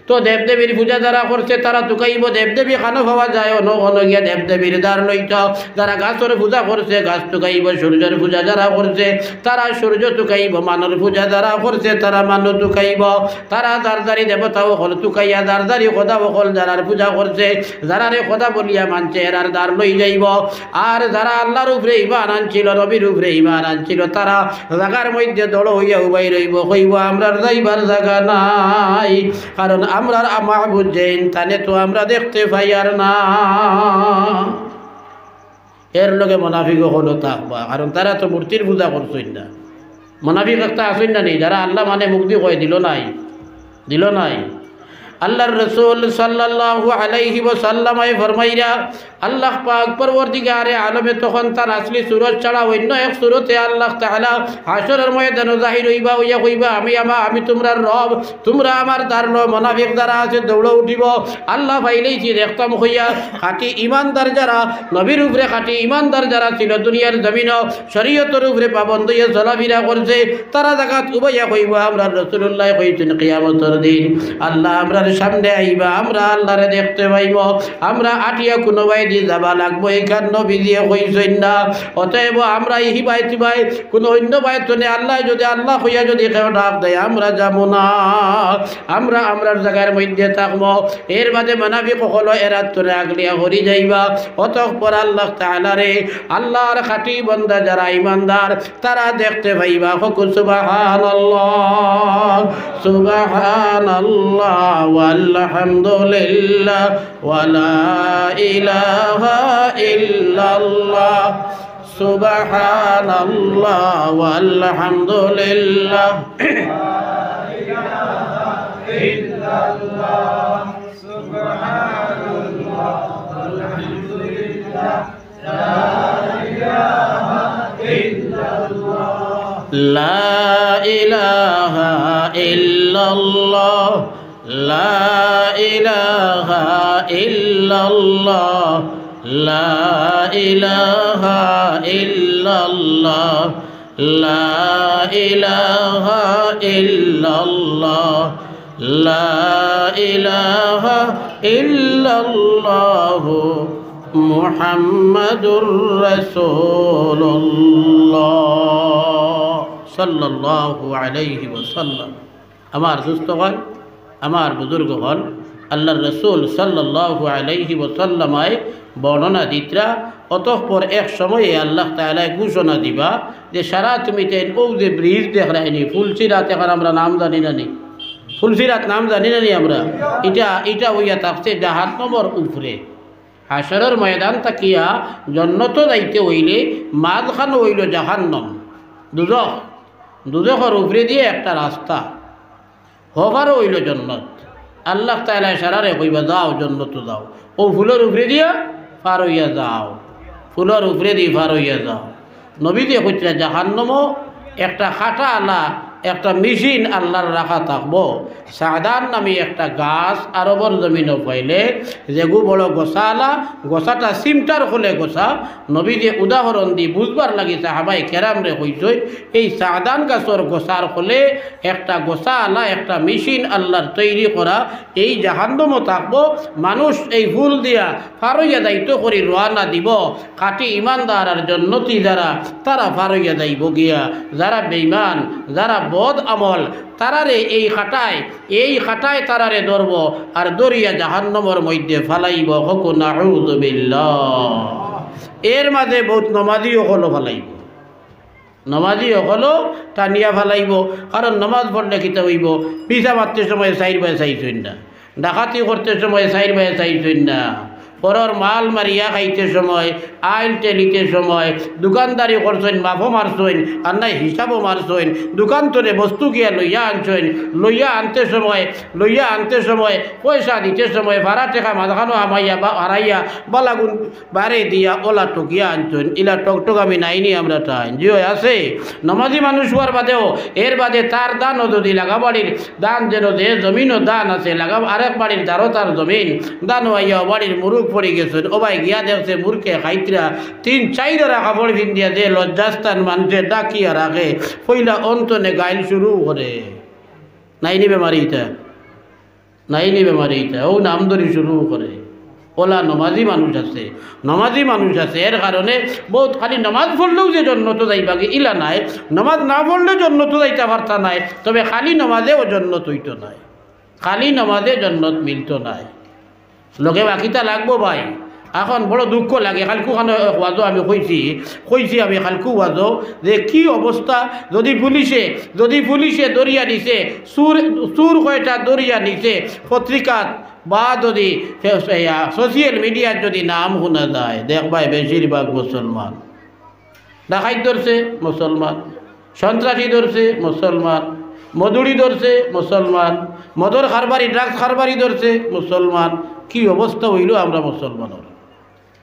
A: তো দেবদেবীর পূজা যারা করছে তারা টুকাইব, দেবদেবী খানো পাওয়া যায় গিয়া দেবদেবীর দ্বার লইত, যারা গাছের পূজা করছে গাছ টুকাইব, সূর্যের পূজা যারা করছে তারা সূর্য টুকাইব, মানর পূজা যারা করছে তারা মান টুকাইব, তারা দারদারি দেবতাও হল টুকাইয়া দারদারি খোদা হল যারার পূজা করছে, যারারে খোদা বলিয়া মানছে এরার দ্বার লই যাইব। আর যারা আল্লাহর উপরে ঈমান আনছিল, নবীর উপরে ঈমান আনছিল, তারা জায়গার মধ্যে দল হইয়া উবাই রইব, কইব আমরার যাইবার জায়গা নাই, কারণ কারণ আমরা মাহবুদ যেন তানে তো আমরা দেখতে পাই আর না। এর লগে মুনাফিক হলো থাকবা, কারণ তারা তো মূর্তির পূজা করছেন না। মুনাফিক একটা আসেন না নেই, যারা আল্লাহ মানে মুক্তি কয় দিল নাই। আল্লাহর রাসূল সাল্লাল্লাহু আলাইহি ওয়াসাল্লাম ফরমাইরা আল্লাহ পাক পরবর্তীকারে আলমে তখন তার আসলি সূরত ছাড়া অন্য এক সূরতে আল্লাহ তাআলা হাশরের ময়দানে জাহির হইবা হইয়া কইবা আমি তোমরা রব, তোমরা আমার দারলো। মুনাফিক যারা আছে দৌড় উঠিব, আল্লাহ পাইলেইছি দেখতাম হইয়া খাঁটি ইমানদার যারা, নবীর উপরে খাঁটি ইমানদার যারা ছিল, দুনিয়ার জমিন শরীয়তের উপরে পাবন্দ হইয়া চলাফেরা করছে, তারা জাগাত উবাইয়া কইবা আমরা রাসূলুল্লাহ কইছেন কিয়ামতের দিন আল্লাহ আমরার সামনে আইবা, আমরা আল্লাহরে দেখতে পাইব, আমরা আটিয়া কোনো বাই দিয়ে যাবা লাগবো, এইখান নবী দিয়ে কইছেন না। অতএব আমরা এই হিবাই কোনো অন্য বায়তনে আল্লাহ যদি আল্লাহ হইয়া যদি কেউ ডাক দেয় আমরা যাবো না, আমরা আমরার জায়গার মধ্যে থাকবো। এর বাদে মুনাফিক হলো এরাত তোরে আগলিয়া হরি যাইবা। অতঃপর আল্লাহ তাআলারে আল্লাহর খাঁটি বান্দা যারা ইমানদার তারা দেখতে পাইবা। হকু সুবহানাল্লাহ সুবহানাল্লাহ আলহামদুলিল্লাহ ওয়ালা ইলাহা ইল্লাল্লাহ সুবহানাল্লাহ ওয়ালহামদুলিল্লাহ লা ইলাহা ইল্লাল্লাহ লা ইলাহা ইল্লাল্লাহ লা ইলাহা ইল্লাল্লাহ লা ইলাহা ইল্লাল্লাহ লা ইলাহা ইল্লাল্লাহ মুহাম্মাদুর রাসূলুল্লাহ সাল্লাল্লাহু আলাইহি ওয়াসাল্লাম। আমার দুস্থগণ, আমার বুজুর্গগণ, আল্লাহর রসুল সাল্লাল্লাহু আলাইহি ওয়াসাল্লামায় বর্ণনা দিতরা। অতঃপর এক সময়ে আল্লাহ তাআলা ঘোষণা দিবা যে সারা তুমি তেন ও যে ব্রিজ দেখরাইনি ফুলসিরাত, এখন আমরা নাম জানি না নি, ফুলসিরাত নাম জানি না নি আমরা, এটা হইয়া থাকছে জাহান্নামের উপরে। হাশরের ময়দান তাকিয়া জন্নত যাইতে হইলে মাঝখান হইল জাহান্নাম, দুজখের উপরে দিয়ে একটা রাস্তা, হবারও হইল জন্নত। আল্লাহ তাআলা সারারে কইবা যাও জন্নত যাও, ও ফুলের উপরে দিয়া পার হইয়া যাও, ফুলের উপরে দিয়ে পার হইয়া যাও। নবী দিয়ে কইতে জাহান্নামও একটা খাটা আলা একটা মেশিন আল্লাহর রাখা থাকবো। সাদান নামে একটা গাছ আরবর জমিনও পাইলে যেগু বড় গোসা আলা, গোসাটা সিমটার হলে গোসা। নবী যে উদাহরণ দি বুঝবার লাগি সাহাবাই কেরামরে কইছই এই সাদান গাছর গোসার হলে একটা গোসা আলা একটা মেশিন আল্লাহর তৈরি করা। এই জাহান্নামও থাকবো, মানুষ এই ফুল দিয়া ফারইয়া দায়িত্ব করি রোয়ানা দিব। খাঁটি ইমানদার আর জন্নতি যারা তারা ফারইয়া যাইব গিয়া, যারা বেঈমান যারা বদ আমল তারারে এই খাটায় তারারে ধরব আর দরিয়া জাহান্নামের মধ্যে ফালাইব। হকু নাউযু বিল্লাহ। এর মাঝে বহুত নমাজিও হলো ফালাইব, নমাজিও হলো টানিয়া ফালাইব। কারণ নমাজ পড়লে কিতা হইব, পিছা মারতে সময় সাইড বাই চাইছেন না, ডাকাতি করতে সময় সাইড বাই চাইছেন না, পরর মাল মারিয়া খাইতে সময়, আইল টেলিতে সময়, দোকানদারি করছেন মাফও মারছেন আর নাই হিসাবও মারছেন, দোকান তোরে বস্তু গিয়া লইয়া আনছেন, লইয়া আনতে সময় পয়সা দিতে সময় ভাড়া টেকা মাঝখানো হারাইয়া বালাগুন বারে দিয়া ওলা টকিয়া আনছেন। ইলা টকটকামি নাইনি আমরা টাইম জিও আছে। নমাজি মানুষ হওয়ার বাদেও এর বাদে তার দানও যদি লাগা বাড়ির দান যেন যে জমিনও দান আছে লাগা আরেক বাড়ির দ্বারও তার জমিন দানও আইয়া বাড়ির মুরুখ পড়ে গেছেন, ও ভাই গিয়া দেখছে মুরকে খাইতরা 3-4 কাপড় পিন্দিয়া যে লজ্জাস্থান মানুষে ডাকিয়া রাখে, পইলা অন্তনে গাইল শুরু করে। নাইনি বেমারি এটা ও নাম ধরি শুরু করে। ওলা নমাজি মানুষ আছে, এর কারণে বহুত খালি নমাজ পড়লেও যে জন্নত যাইবাগে ইলা নাই, নমাজ না পড়লে জন্নত যাইতে পারতা নাই, তবে খালি নমাজে ও জন্নত হইত নাই, খালি নমাজে জন্নত মিলত নাই। লোকে বাকিটা লাগবো ভাই, এখন বড় দুঃখ লাগে খালকু খানো ওয়াজও আমি কইছি আমি খালকু ওয়াজও যে কি অবস্থা যদি পুলিশে দরিয়া নিছে চুর কয়টা দরিয়া নিছে পত্রিকাত বা যদি সোশিয়াল মিডিয়ার যদি নাম শোনা যায় দেখবাই বেশিরভাগ মুসলমান। ডাকাইত ধরছে মুসলমান, সন্ত্রাসী ধরছে মুসলমান, মধুরি ধরছে মুসলমান, মদর খারবারি ড্রাগস খারবারি ধরছে মুসলমান। কি অবস্থা হইল আমরা মুসলমানের,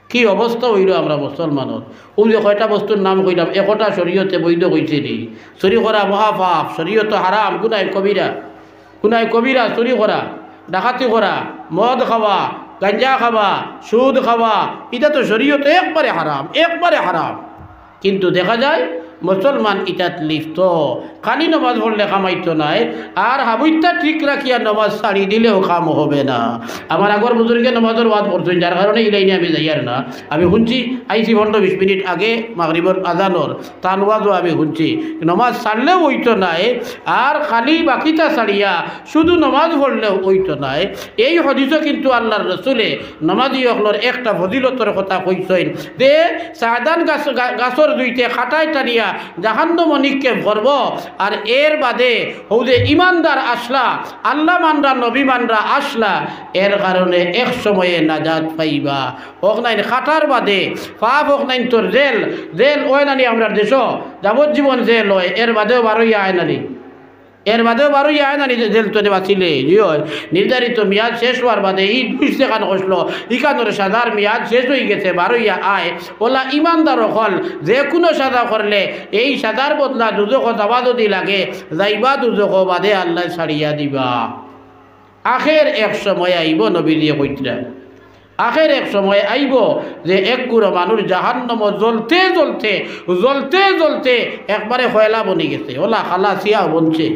A: কি অবস্থা হইল আমরা মুসলমানের। ওই যে কয়টা বস্তুর নাম কইলাম একটা শরীয়তে বৈধ হয়েছে নি। চুরি করা মহাপাপ, শরীয়ত হারাম, গুনায় কবিরা চুরি করা, ডাকাতি করা, মদ খাওয়া, গাঞ্জা খাওয়া, সুদ খাওয়া, এটা তো শরীয়ত একবারে হারাম। কিন্তু দেখা যায় মুসলমান ইটাত লিপ্ত। খালি নমাজ পড়লে কামাইতো নাই, আর হাবুইটা ঠিক রাখিয়া নমাজ ছাড়ি দিলেও কাম হবে না। আমার আগর বুজুর্গে নমাজের ওয়াজ করছেন, যার কারণে এই লাইনে আমি যাইয়ার না। আমি শুনছি আইসি 15-20 মিনিট আগে মাগরিবর আজানর তান ওয়াজও আমি শুনছি। নমাজ ছাড়লেও হইতো নাই, আর খালি বাকিটা ছাড়িয়া শুধু নমাজ পড়লেও হইতো নাই। এই হদিসও কিন্তু আল্লাহর রসুলে নমাজি অকলর একটা ফজিলতর কথা কইছেন যে সাদান গাছর দুইতে খাটায় টানিয়া জাহান্নাম নিক্ষেপ করব। আর এর বাদে হৌদে ইমানদার আসলা, আল্লাহ মানরা নবী মানরা আসলা, এর কারণে এক সময়ে নাজাত পাইবা। হোক নাইন খাটার বাদে পাপ, হোক নাইন তোর জেল ওই নানি আমরা দেশ যাবজ্জীবন জেল হয়, এর বাদেও 12 আয় নানি, এর বাদেও 12 আয় নানি জেল তোরে বাঁচিলে নির্ধারিত মেয়াদ শেষ হওয়ার বাদে এই 2 সেখান কষলো ইকানোর সাজার মেয়াদ শেষ হয়ে গেছে, 12 আয়। ওলা ইমানদার হল যে কোনো সাজা করলে এই সাজার বদলা দুজক যাবা যদি লাগে যাইবা, দুজক বাদে আল্লাহ ছাড়িয়া দিবা। আখের এক সময় আইব, নবী দিয়ে কইতরা আখের এক সময় আইব যে এক গুঁড়ো মানুষ জাহান্নাম জ্বলতে একবারে ফয়লা বনি গেছে, ওলা খালাসিয়া বনছে।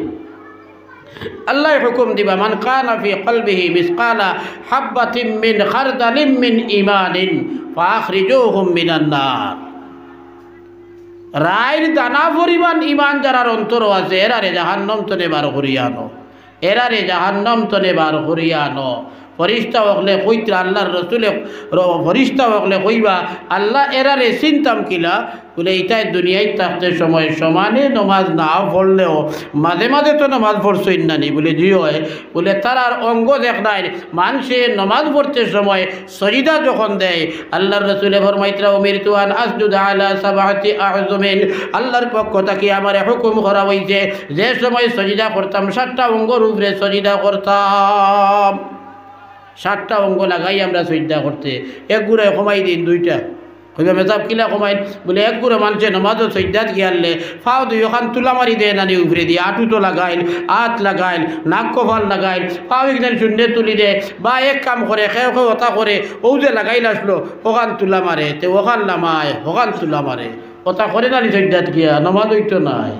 A: আল্লাহ হুকুম দিবা মান কানা ফি কলবিহি মিসকালা হাববাতিন মিন খারদালিন মিন ঈমানিন ফাখরিজুহুম মিনান নার। রায়ের দানা পরিমাণ ঈমান যারার অন্তর আছে এরারে জাহান্নাম তনে বার করিয়া আনো, ফরিস্তা হকলে কইত্রা আল্লাহর রসুলে ফরিস্তা হকলে কইবা আল্লাহ এরারে চিন্তাম কিলা বলে এইটাই দুনিয়ায় থাকতে সময় সমানে নমাজ না পড়লেও মাঝে মাঝে তো নমাজ পড়ছই নানি বলে জি হয় বলে তার অঙ্গ দেখ নাই। মানুষে নমাজ পড়তে সময় সজিদা যখন দেয় আল্লাহর রসুলে ফরমাইত্রা উমিরতু আন আসজুদা আলা সাবআতি আযমিন, আল্লাহর পক্ষ থেকে আমার হুকুম করা হয়েছে যে সময় সজিদা করতাম 7টা অঙ্গর উপরে সজিদা করতাম। 7টা অঙ্গ লাগাই আমরা সজিদা করতে, এক গুড়ায় কমাই দিন 2টা কইবা মেজাব কিলা কমাই বলে এক গুঁড়ো মানুষে নমাজও সজ্জাত গিয়ারলে ফাও দুই ওখান তুলা মারি দেয় নানি উপরে দিয়ে, আঁটু তো লাগাইল, হাত লাগাইল, নাক কপাল লাগাইল, ফাও একদিন শূন্য তুলি দেয় বা এক কাম করে খেয়ে ওটা করে ও যে লাগাইল আসলো ওখান তুলা মারে, তে ওখান নামায় ওখান তুলা মারে, ওটা করে নানি সজ্জাত গিয়া নমাজ হইতো নাই,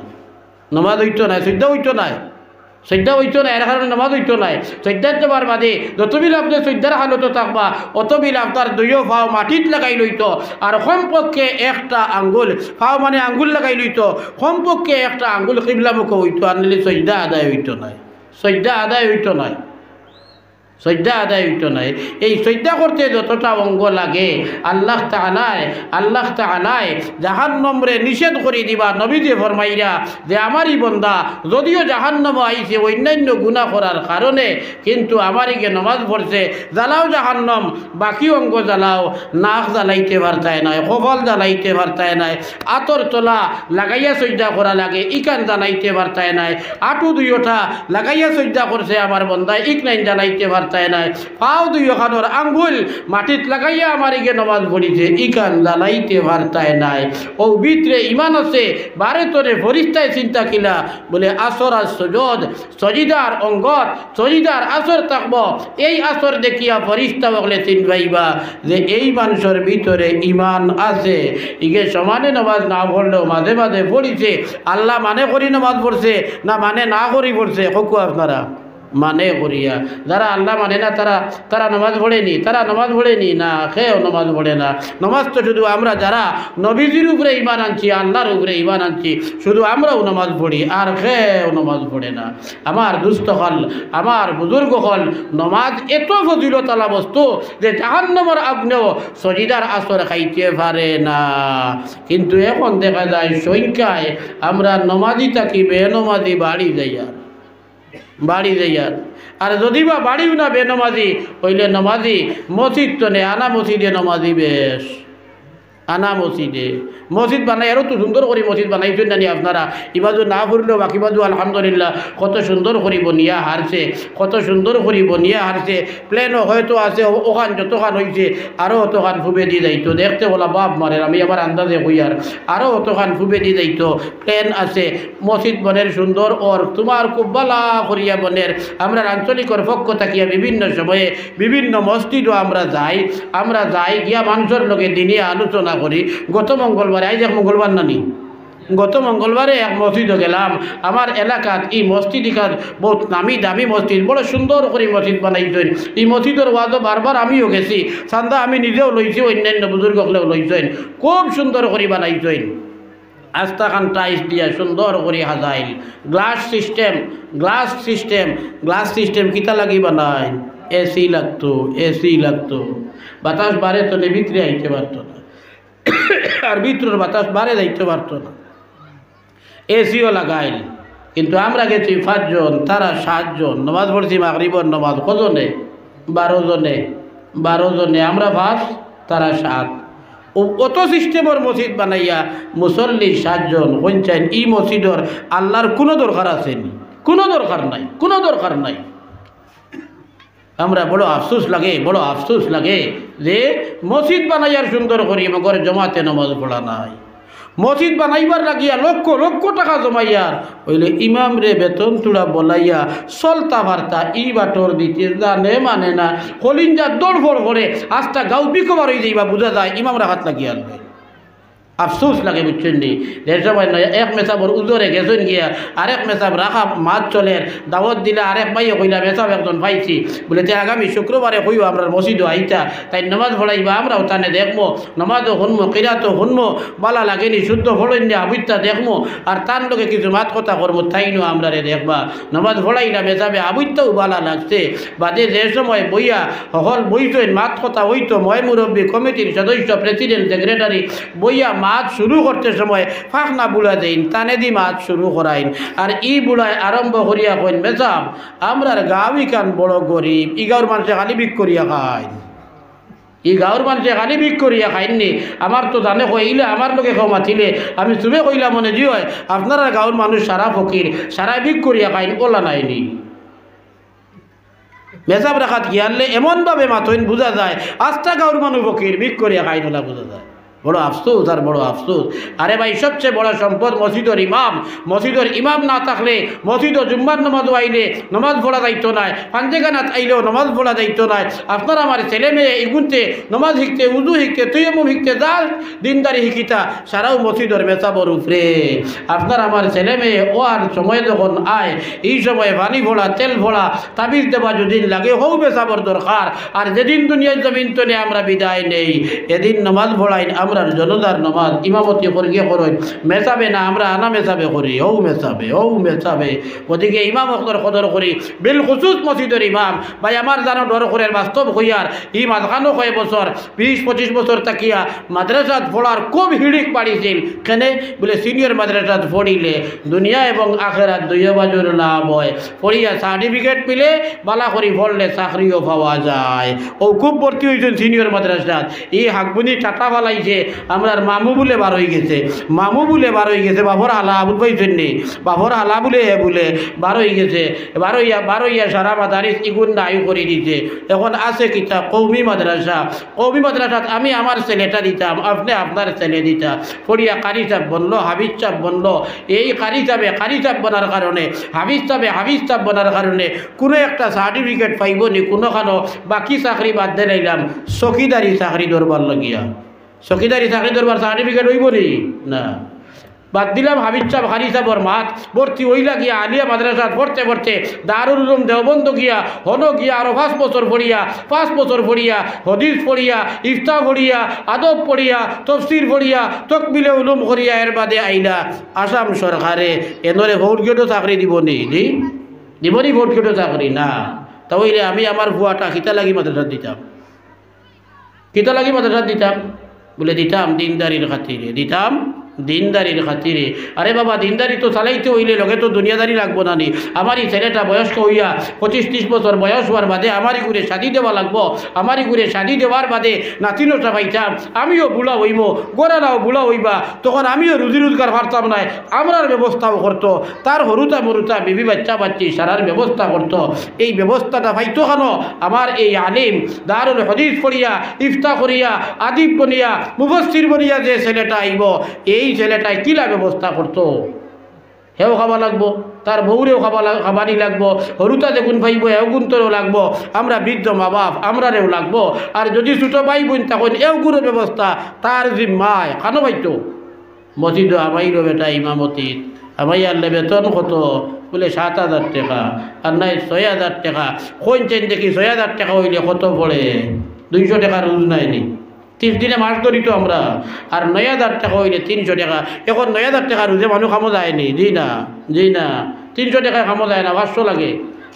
A: সজ্জা হইতো নাই, এর কারণে নামাজ হইতো নাই। সজ্জাত যাবার বাদে যতবিল আপনি সজ্জার হালতো থাকবা অতবিল আপনার 2 পাও মাটিত লাগাই লইতো, আর কমপক্ষে একটা আঙ্গুল পাও মানে আঙ্গুল লাগাই লইতো, কমপক্ষে একটা আঙ্গুল কিবলামুখ হইতো, আর নিলে সজ্জা আদায় হইতো নাই। এই সজ্জা করতে যতটা অঙ্গ লাগে আল্লাহ তাআলাই জাহান্নামরে নিষেধ করে দিবা। নবী যে ফরমাইরা যে আমারই বন্দা যদিও জাহান্নাম আইছে অন্যান্য গুনাহ করার কারণে, কিন্তু আমারিকে নমাজ পড়ছে, জ্বালাও জাহান্নাম, বাকি অঙ্গ জ্বালাও, নাক জ্বালাইতে পারতায় নাই, কপাল জ্বালাইতে পারতায় নাই, আতর তোলা লাগাইয়া সজ্জা করা লাগে, ইকান জ্বালাইতে পারতায় নাই, আটু 2টা লাগাইয়া সজ্জা করছে আমার বন্দা, ইক নাইন জ্বালাইতে পারতায় নাই, পাও 2 খানোর আঙ্গুল মাটিত লাগাইয়া আমারিকে নমাজ পড়িছে, ইকান জ্বালাইতে পারতায় নাই। ও ভিতরে ইমান আছে, বারে তোরে ফরিস্তায় চিন্তা কিলা বলে আসর আর সুজুদ সজিদার অঙ্গত সজিদার আসর থাকবো, এই আসর দেখিয়া ফরিস্তা বলে চিনবাইবা যে এই মানুষের ভিতরে ইমান আছে। ইগে সমানে নমাজ না পড়লেও মাঝে মাঝে পড়িছে, আল্লাহ মানে করি নমাজ পড়ছে না মানে না করি পড়ছে, হকু আপনারা মানে করিয়া। যারা আল্লাহ মানে না তারা নমাজ পড়েনি, না খেয়েও নমাজ পড়ে না। নমাজ তো শুধু আমরা যারা নবীজির উপরে ইমান আনছি, আল্লাহর উপরে ইমান আনছি, শুধু আমরাও নমাজ পড়ি, আর খেয়েও নমাজ পড়ে না। আমার দুস্থ হল, আমার বুজুর্গ হল, নমাজ এত ফজিলতালা বস্তু যে জাহান্নামের আগ্নেয় সজিদার আসর খাইতে পারে না। কিন্তু এখন দেখা যায় সংখ্যায় আমরা নমাজি থাকি, বেনমাজি বাড়ি যাইয়ার। আর যদি বা বাড়িও না বেনমাজি হইলে নমাজি মসজিদ তো নেই, আনা মসজিদে নমাজি বেশ, আনা মসজিদ বানাই আরও তো সুন্দর করে মসজিদ বানাইছেন জানি আপনারা। ইবাদু না ফুরলেও বাকি বাদু আলহামদুলিল্লাহ কত সুন্দর করে বনিয়া হারছে, প্লেনও হয়তো আছে, ওখান যতখান হয়েছে আরও অতখান ফুবে দিয়ে যাইতো, দেখতে বলা বাপ মারের, আমি আবার আন্দাজে হইয়ার আরও অতখান ফুবে দিয়ে যাইতো। প্লেন আছে, মসজিদ বনের সুন্দর, ওর তোমার খুব বালা করিয়া বনের। আমরা আঞ্চলিকর পক্ষ থাকিয়া বিভিন্ন সময়ে বিভিন্ন মসজিদও আমরা যাই গিয়া মানুষের লোকে দিনে আলোচনা করি। গত মঙ্গলবারে, আজ এক মঙ্গলবার নানি, গত মঙ্গলবারে এক মসজিদে গেলাম। আমার এলাকাত এই মসজিদ বহুত নামি দামি মসজিদ, বড় সুন্দর করে মসজিদ বানাইছেন। এই মসজিদের ওয়াজও বারবার আমিও গেছি, চান্দা আমি নিজেও লইছি, অন্যান্য বুজুর্গকলেও লইছেন। খুব সুন্দর করে বানাইছেন, আস্তাখান টাইস দিয়া সুন্দর করে হাজাইল, গ্লাস সিস্টেম কিতা লাগি বানাই, এসি লাগতো। বাতাস বাড়ে তো ভিতরে আইতে পারতো না, আর ভিতরের বাতাস বাড়ে যাইতে পারতো না, এসিও লাগাইল। কিন্তু আমরা গেছি 5 জন, তারা 7 জন। নমাজ পড়ছি মাগরিবর নমাজ, কজনে? 12 জনে। আমরা 5, তারা 7। অত সিস্টেমের মসজিদ বানাইয়া মুসল্লি 7 জন পঞ্চায়েত। এই মসজিদর আল্লাহর কোনো দরকার আসেনি, কোনো দরকার নাই। আমরা বড় আফসোস লাগে যে মসজিদ বানাইয়ার সুন্দর করি, মগর জমাতে নমাজ পড়া নাই। মসজিদ বানাইবার লাগিয়া লক্ষ টাকা জমাইয়ার হইলে ইমাম রে বেতন তুড়া বলাইয়া চলতা বার্তা ই বাটর দিতে জানে মানে না, কলিঞ্জা দৌড় করে আস্তা গাঁও বিকবার হয়ে যাইবা, বোঝা যায় ইমামরা হাত লাগিয়া আনবে। আফসোস লাগে, বুঝছেন নি? দেড় সময় নয়, এক মেসাবর উজরে গেছেন গিয়া, আরেক মেসাব রাখা মাছ চলের দাওয়াত দিলে, আরেক ভাইয়ে কইলা মেসাব একজন পাইছি বলে, তে আগামী শুক্রবারে কইব আমরা মসজিদও আইতা, তাই নমাজ পড়াইবা, আমরাও তানে দেখবো, নমাজও শুনবো, কিরাতও শুনবো, বালা লাগেনি, শুদ্ধ ফলন আবুইতা দেখবো, আর তার লোকে কিছু মাত কথা করবো, তাইনো আমরা রে দেখবা। নমাজ পড়াইলা মেসাবে আবুইতাও বালা লাগছে। বাদে যে সময় বইয়া হল বইতেন, মাত কথা হইতো, ময় মুরব্বী, কমিটির সদস্য, প্রেসিডেন্ট, সেক্রেটারি বইয়া মাছ শুরু করতে সময় ফাঁক না বুলা দেন, টানে দি মাছ শুরু করাইন। আর ই বুলায় আরম্ভ করিয়া কইন, মেজাম আমরার গাঁওই কান বড় গরিব, ই গাঁওর মানুষে খালি বিক করিয়া খাইননি। আমার তো জানে কইলে আমার লোকে খাও মাতিলে আমি চুবে কইলা মনে জি হয়, আপনারা গাঁওর মানুষ সারা ফকির, সারা বিক করিয়া খাইন, ওলা নাইনি। মেজাব রাখাত গিয়ালে এমনভাবে মাথইন বোঝা যায় আস্থা গাঁওর মানুষ ফকির, বিক করিয়া খাইন, ওলা বোঝা যায়। বড় আফসোস আর বড় আফসোস। আরে ভাই, সবচেয়ে বড় সম্পদ মসজিদের ইমাম না থাকলে মসজিদ জুম্মার নামাজ আইলে নমাজ পড়া যাইতো নাই, পাঞ্জেগানাত আইলেও নমাজ পড়া যাইতো নাই। আপনার আমার ছেলে মেয়ে এগুনতে নমাজ শিখতে, উজু শিখতে, তৈয়মুম শিখতে, যার দিনদারি শিখিতা সারাও মসজিদের মেসাবর উপরে। আপনার আমার ছেলে মেয়ে ও আর সময় যখন আয়, এই সময় পানি ভোড়া, তেল ভোড়া, তাবিজ দেওয়া যদি লাগে, হৌ মেসাবর দরকার। আর যেদিন দুনিয়ার জমিন তলে আমরা বিদায় নেই, এদিন নমাজ ভোড়াইন আমরা জনতার নমাজ ইমামতি করিয়ে করই, মেসাবে না, আমরা আনা মেসাবে করি, ও মেসাবে। ওদিকে ইমাম অক্তর কদর করি, বিল খুসুস মসজিদের ইমাম ভাই আমার জানো ডর করে বাস্তব হইয়ার ই মাঝখানো কয় বছর 20-25 বছর তাকিয়া মাদ্রাসাত পড়ার খুব হিড়িক পাড়িছিল। কেনে বলে সিনিয়র মাদ্রাসাত পড়িলে দুনিয়া এবং আখেরাত দুইও বাজুর লাভ হয়, পড়িয়া সার্টিফিকেট পেলে বালা করি পড়লে চাকরিও পাওয়া যায়। ও খুব ভর্তি হয়েছেন সিনিয়র মাদ্রাসাত। এই হাকবুনি টাটা ফালাইছে, আমরা মামু বলে বার হয়ে গেছে, বাবর আলা বুঝ পাইছেন নি, বাবর আলা বলে বার হয়ে গেছে, বারোইয়া সারা মাদারিস ইগুন দায়ু করে দিছে। এখন আছে কিতা কৌমি মাদ্রাসাত আমি আমার ছেলেটা দিতাম, আপনি আপনার ছেলে দিতা, পড়িয়া কারি সাহেব বনলো, হাবিজ সাহেব বনলো। এই কারি সাহেব বনার কারণে, হাবিজ সাহেব বনার কারণে কোনো একটা সার্টিফিকেট পাইব নি কোনোখানো, বাকি চাকরি বাদ দিয়ে নিলাম, চকিদারি চাকরি দরবার লাগিয়া। চকিদারি চাকরি দরবার সার্টিফিকেট হইব নি না, বাদ দিলাম হাবিজ সাহেব হারি সাহেবর মাত ভর্তি হইলা গিয়া আলিয়া মাদ্রাসাত পড়তে পড়তে দারুল উলুম দেওবন্দ গিয়া হনো গিয়া আরো 5 বছর পড়িয়া 5 বছর পড়িয়া হদিস পড়িয়া ইফতা পড়িয়া আদব পড়িয়া তফসির পড়িয়া তকবিলে উলুম করিয়া এর বাদে আইলা আসাম সরকারে এনরে ভোট গেটও চাকরি দিবনি দিবনি ভোট গেটও চাকরি না তাহলে আমি আমার ভুয়াটা কিতা লাগি মাদ্রাসাত দিতাম কিতা লাগি মাদ্রাসাত দিতাম বলে দিতাম দিনদারির খাতিরে দিতাম দিনদারির খাতিরে আরে বাবা দিনদারি তো চালাইতে হইলে লগে তো দুনিয়াদারি লাগবো না নি আমারই ছেলেটা বয়স্ক হইয়া 25-30 বছর বয়স হওয়ার বাদে আমারই ঘুরে শাদি দেওয়া লাগবো আমারই ঘুরে শাদি দেওয়ার বাদে নাতিনটা পাইতাম আমিও বুড়া হইব গোড়ারাও বুড়া হইবা তখন আমিও রুজি রোজগার পারতাম নাই আমরার ব্যবস্থাও করতো তার হরুতা মরুতা বিবি বাচ্চা বাচ্চি সারার ব্যবস্থা করতো এই ব্যবস্থাটা পাইতো কেন আমার এই আলিম দারুল হদিস পড়িয়া ইফতা করিয়া আদিব বনিয়া মুফাসসির বনিয়া যে ছেলেটা আইব এই ছেলেটাই কিলা ব্যবস্থা করতো হেও খাওয়া লাগবো তার বউরেও খাবারই লাগবো হরুতা যেগুন পাইব এও গুণতরেও লাগবো আমরা বৃদ্ধ মা বাপ আমরারেও লাগবো আর যদি ছোটো ভাই বোন তখন এও গুণের ব্যবস্থা তার জিম্মায় কানো পাইতো মসজিদ আমাইরও বেটা ইমামতিত আমাই আনলে বেতন কত বলে 7,000 টাকা আর নাই 6,000 টাকা কোন চেন দেখি 6,000 টাকা হইলে কত পড়ে 200 টাকা রোজ নাইনি 30 দিনে মাস ধরি তো আমরা আর 9,000 টাকা হইলে 300 টাকা এখন 9,000 টাকা রোজে মানুষ কামো যায়নি জি না 300 টাকায় কামো যায় না 500 লাগে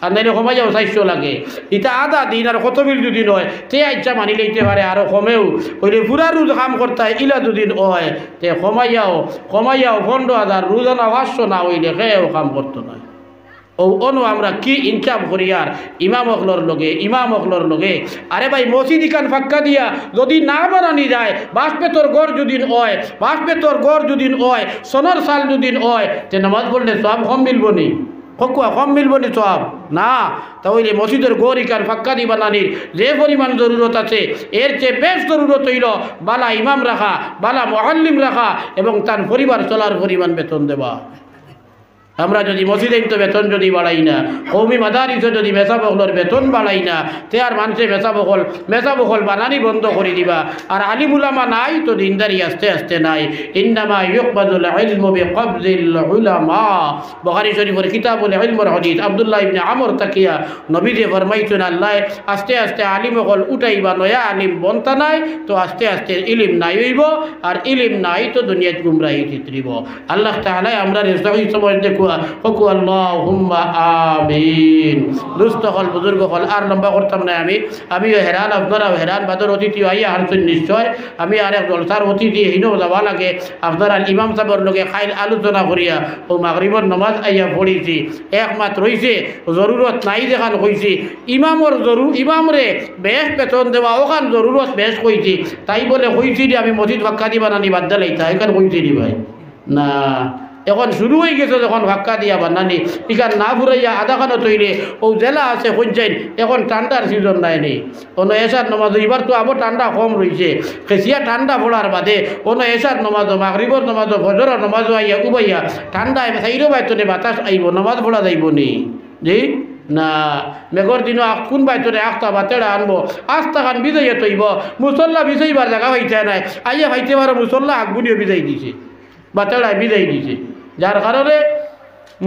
A: আর নাইলে কমাই যাও 400 লাগে এটা আধা দিন আর কত বিল যদি নয় তে ইচ্ছা মানি লইতে পারে আরও কমেও হইলে পুরা রোজ কাম করতে হয় ইলা দুদিন হয় তে কমাইয়াও 15,000 রোজানা 500 না হইলে খেয়েও কাম করতো না ও অনু আমরা কি ইনকাম করি আর ইমাম অখলর লগে আরে ভাই মসজিদ ইকান ফাক্কা দিয়া যদি না বানানি যায় বাসপেতর গড় যদিন হয় সোনার সাল যদিন হয় তে নামাজ পড়লে সব কম মিলবো নি কম মিলবো নি সব না তাহলে মসজিদের গড় ইকান ফাক্কা দি বানানির যে পরিমাণ জরুরত আছে এর চেয়ে বেশ জরুরত হইল বালা ইমাম রাখা বালা মুআল্লিম রাখা এবং তার পরিবার চলার পরিমাণ বেতন দেওয়া আমরা যদি মসজিদে তো বেতন যদি বাড়াই না কৌমি মাদারিসে যদি মেসাবকলর বেতন বাড়াই না তে আর মানুষে মেসাবকল বানানি বন্ধ করে দিবা আর আলিম উলামা নাই তো দিনদারি আস্তে আস্তে নাই ইন্নামা ইউকবাদুল ইলমু বিকবজিল উলামা বুখারী শরীফের কিতাবুল ইলমুল হাদিস আব্দুল্লাহ ইবনে আমর তাকিয়া নবীজি ফরমাইছেন আল্লাহ আস্তে আস্তে আলিমকল উঠাইবা নয়া আলিম বনতা নাই তো আস্তে আস্তে ইলম নাই হইব আর ইলম নাই তো দুনিয়াত গুমরাহি চিত্রিব আল্লাহ তাআলা আমরা সহি সময় দেখো হকু আল্লাহুম্মা আমিন দুস্থ হল বুজুর্গ হল আর লম্বা করতাম না আমিও হেরান আপনারাও হেরান বাদর অতিথি আইয়া হারছেন নিশ্চয় আমি আর এক জলসার অতিথি হিনো যাওয়া লাগে আপনারা ইমাম সাহেবের লগে খাইল আলোচনা করিয়া ও মাগরিবর নমাজ আইয়া পড়িছি একমাত্র হইছে জরুরত নাই দেখান কইছি ইমামরে বেশ বেতন দেওয়া ওখান জরুরত বেশ কইছি তাই বলে কইছি আমি মসজিদ ফাক্কা দিবা নানি বাদ দিলাইতা এখানে কইছি নি ভাই না এখন শুরু হয়ে গেছে যখন ভাক্কা দিয়া বানানি ইখান না ফুরাইয়া আধাখানো তৈরি ও জেলা আছে কইছেন এখন ঠান্ডার সিজন নাই কোনো এসার নমাজ এবার তো আবার ঠান্ডা কম রয়েছে খেসিয়া ঠান্ডা পড়ার বাদে কোনো এসার নমাজ মাগরিবর নমাজ ফজরের নমাজ আইয়া উবাইয়া ঠান্ডা সাইরো বাইতনে বাতাস আইব নমাজ পড়া যাইব নি জি না মেঘর দিনও কোন বাইতনে আখতা বাতেড়া আনবো আস্তা খান বিজয়ী তৈব মুসল্লা বিজয়ীবার জায়গা পাইতে নাই আইয়া পাইতে পারো মুসল্লা আগুনিও বিজয়ী দিছে বাতেড়ায় বিজয়ী দিছে যার কারণে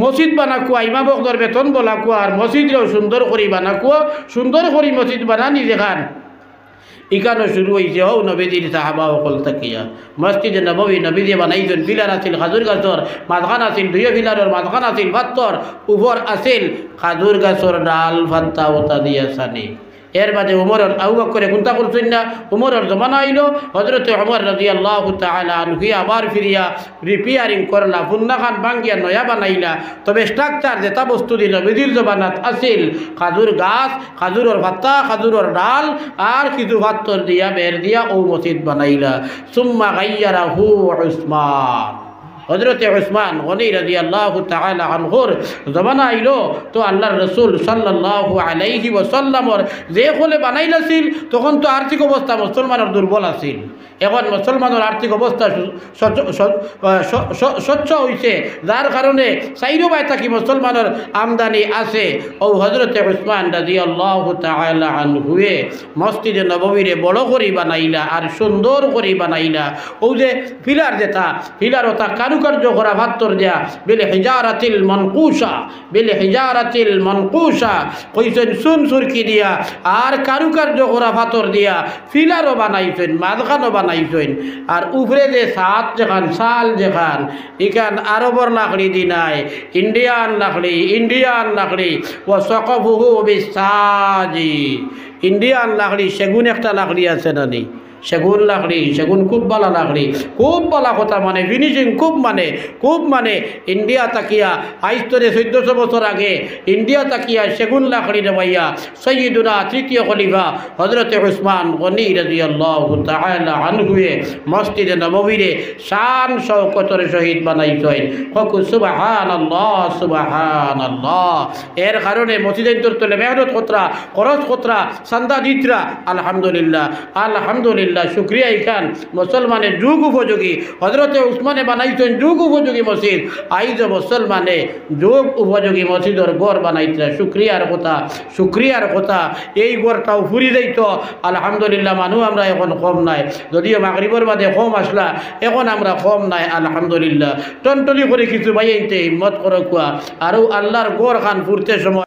A: মসজিদ বানাকুয়া ইমাম বকদর বেতন বলাকুয়া আর মসজিদও সুন্দর করি বানাকুয়া সুন্দর করি মসজিদ বানানি দেখান ইকানো শুরু হয়েছে হও নবীজির সাহাবা অকল তাকিয়া মসজিদ নবী নবীজি বানাইছেন পিলার আছিল খাজুর গাছর মাঝখান আছিল 2 পিলারের মাঝখান আছিল পাত্তর উপর আছিল খাজুর গাছর ডাল ভাত্তা ওতা দিয়া সানি এর বাদে উমরের আবু বকর কোনটা করছেন না উমরের জমানা আইলো হযরত উমর রাদিয়াল্লাহু তাআলা আনহু আবার ফিরিয়া রিপেয়ারিং করলা পুন্না খান ভাঙ্গিয়া নয়া বানাইলা তবে স্ট্রাকচার যেটা বস্তু দিল বিদির জমানাত আছিল খাজুর গাছ খাজুরের পাতা খাজুরের ডাল আর কিছু পাত্তর দিয়া বের দিয়া ও মসজিদ বানাইলা সুম্মা গায়্যারাহু উসমান হযরত উসমান গনি রাদিয়াল্লাহু তাআলা আনহুর জমানা আইলো তো আল্লাহর রাসূল সাল্লাল্লাহু আলাইহি ওয়াসাল্লামর যে কোলে বানাইলাছিল তখন তো আর্থিক অবস্থা মুসলমানের দুর্বল আছিল এখন মুসলমানের আর্থিক অবস্থা স্বচ্ছ হয়েছে, যার কারণে চাইরো বাই থাকি মুসলমানের আমদানি আছে। ও হজরতে উসমান রাদিয়াল্লাহু তাআলা আনহুয়ে মসজিদে নববীরে বড় করে বানাইলা আর সুন্দর করে বানাইলা। ও যে পিলার যেটা পিলার ওটা কারুকার্য করা ভাত্তর দেয়া বিল হিজারাতিল মনকুশা, বিল হিজারাতিল মনকুশা কইছেন সুন সুরকি দিয়া আর কারুকার্য করা ভাতর দিয়া পিলারও বানাইছেন, মাঝখানও বানাইছেন। আর উপরে যে ছাদ যেখান শাল যেখান এখান আরবর লাকড়ি দি নাই, ইন্ডিয়ান লাকড়ি ও সকফুহু বিসাজি। ইন্ডিয়ান লাকড়ি সেগুন একটা লাকড়ি আছে না নি, সেগুন লাকড়ি, সেগুন খুব ভালো লাকড়ি, খুব ভালো কথা মানে ফিনিশিং খুব মানে ইন্ডিয়া তাকিয়া আইস্তরে 1400 বছর আগে ইন্ডিয়া তাকিয়া সেগুন লাকড়ি ভাইয়া সৈয়দুনা তৃতীয় খলিফা হজরতে উসমান গনি রাদিয়াল্লাহু তাআলা আনহুয়ে মসজিদে নববীরে শান শওকতের সহিত বানাইছেন। হকু সুবহানাল্লাহ সুবহানাল্লাহ। এর কারণে মসজিদের তলে মেহনত কতরা খরচ কতরা চান্দা দিতরা, আলহামদুলিল্লাহ আলহামদুলিল্লাহ শুক্রিয়া। ইখান মুসলমানের যুগ উপযোগী হজরতে উসমানে বানাইছেন যুগ উপযোগী মসজিদ, আইজ মুসলমানে যুগ উপযোগী মসজিদের গড় বানাইছে। শুক্রিয়ার কথা এই গড়টাও ফুরি যাইত আলহামদুলিল্লাহ। মানুষ আমরা এখন কম নাই, যদিও মাগরিবের বাদে কম আসলা, এখন আমরা কম নাই আলহামদুলিল্লাহ। টনটনি করে কিছু ভাইয়াইতে হিম্মত করে কুয়া আর আল্লাহর গড় খান ফুরতে সময়